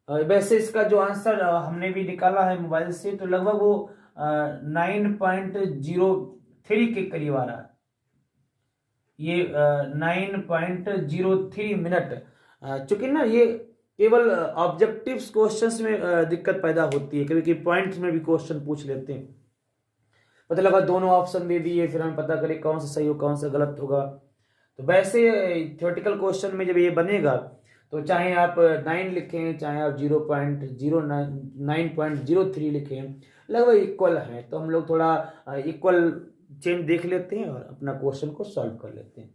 वैसे इसका जो आंसर हमने भी निकाला है मोबाइल से, तो लगभग वो 9.03 के करीब आ रहा है। ये 9.03 मिनट, चूंकि ना ये केवल ऑब्जेक्टिव्स क्वेश्चंस में दिक्कत पैदा होती है, कभी पॉइंट्स में भी क्वेश्चन पूछ लेते हैं, पता लगा दोनों ऑप्शन दे दिए, फिर हमें पता करें कौन सा सही हो कौन सा गलत होगा। तो वैसे थ्योरेटिकल क्वेश्चन में जब ये बनेगा तो चाहे आप 9 लिखें, चाहे आप 9.03 लिखें, लगभग इक्वल है। तो हम लोग थोड़ा इक्वल चेंज देख लेते हैं और अपना क्वेश्चन को सॉल्व कर लेते हैं।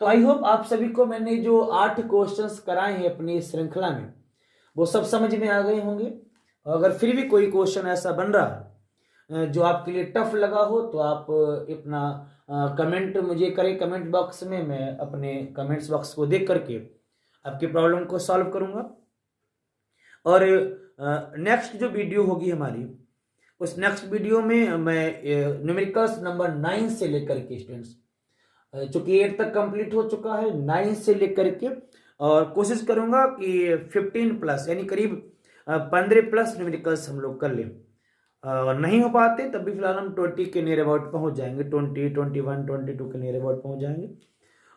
तो आई होप आप सभी को मैंने जो 8 क्वेश्चंस कराए हैं अपनी इस श्रृंखला में वो सब समझ में आ गए होंगे। अगर फिर भी कोई क्वेश्चन ऐसा बन रहा है जो आपके लिए टफ लगा हो तो आप अपना कमेंट मुझे करें कमेंट बॉक्स में, मैं अपने कमेंट्स बॉक्स को देख करके आपकी प्रॉब्लम को सॉल्व करूंगा। और नेक्स्ट जो वीडियो होगी हमारी, उस नेक्स्ट वीडियो में मैं न्यूमेरिकल्स नंबर 9 से लेकर के स्टूडेंट्स, चूंकि 8 तक कंप्लीट हो चुका है, 9 से लेकर के, और कोशिश करूंगा कि 15 प्लस यानी करीब 15 प्लस न्यूमेरिकल्स हम लोग कर लें। नहीं हो पाते तब भी फिलहाल हम 20 के नियर अबाउट पहुंच जाएंगे, 20, 21, 22 के नियर अबाउट पहुंच जाएंगे।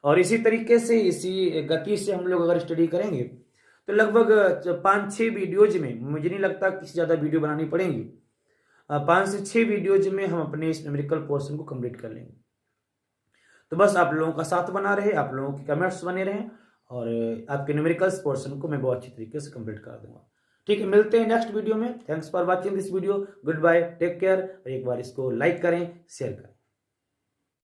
और इसी तरीके से इसी गति से हम लोग अगर स्टडी करेंगे तो लगभग 5-6 वीडियोज में, मुझे नहीं लगता किसी ज़्यादा वीडियो बनानी पड़ेगी, 5 से 6 वीडियोज में हम अपने इस न्यूमेरिकल पोर्शन को कंप्लीट कर लेंगे। तो बस आप लोगों का साथ बना रहे, आप लोगों के कमेंट्स बने रहें और आपके न्यूमेरिकल्स पोर्शन को मैं बहुत अच्छी तरीके से कंप्लीट कर दूंगा। ठीक है, मिलते हैं नेक्स्ट वीडियो में। Thanks for watching this video, good bye, take care. और एक बार इसको लाइक करें, शेयर करें।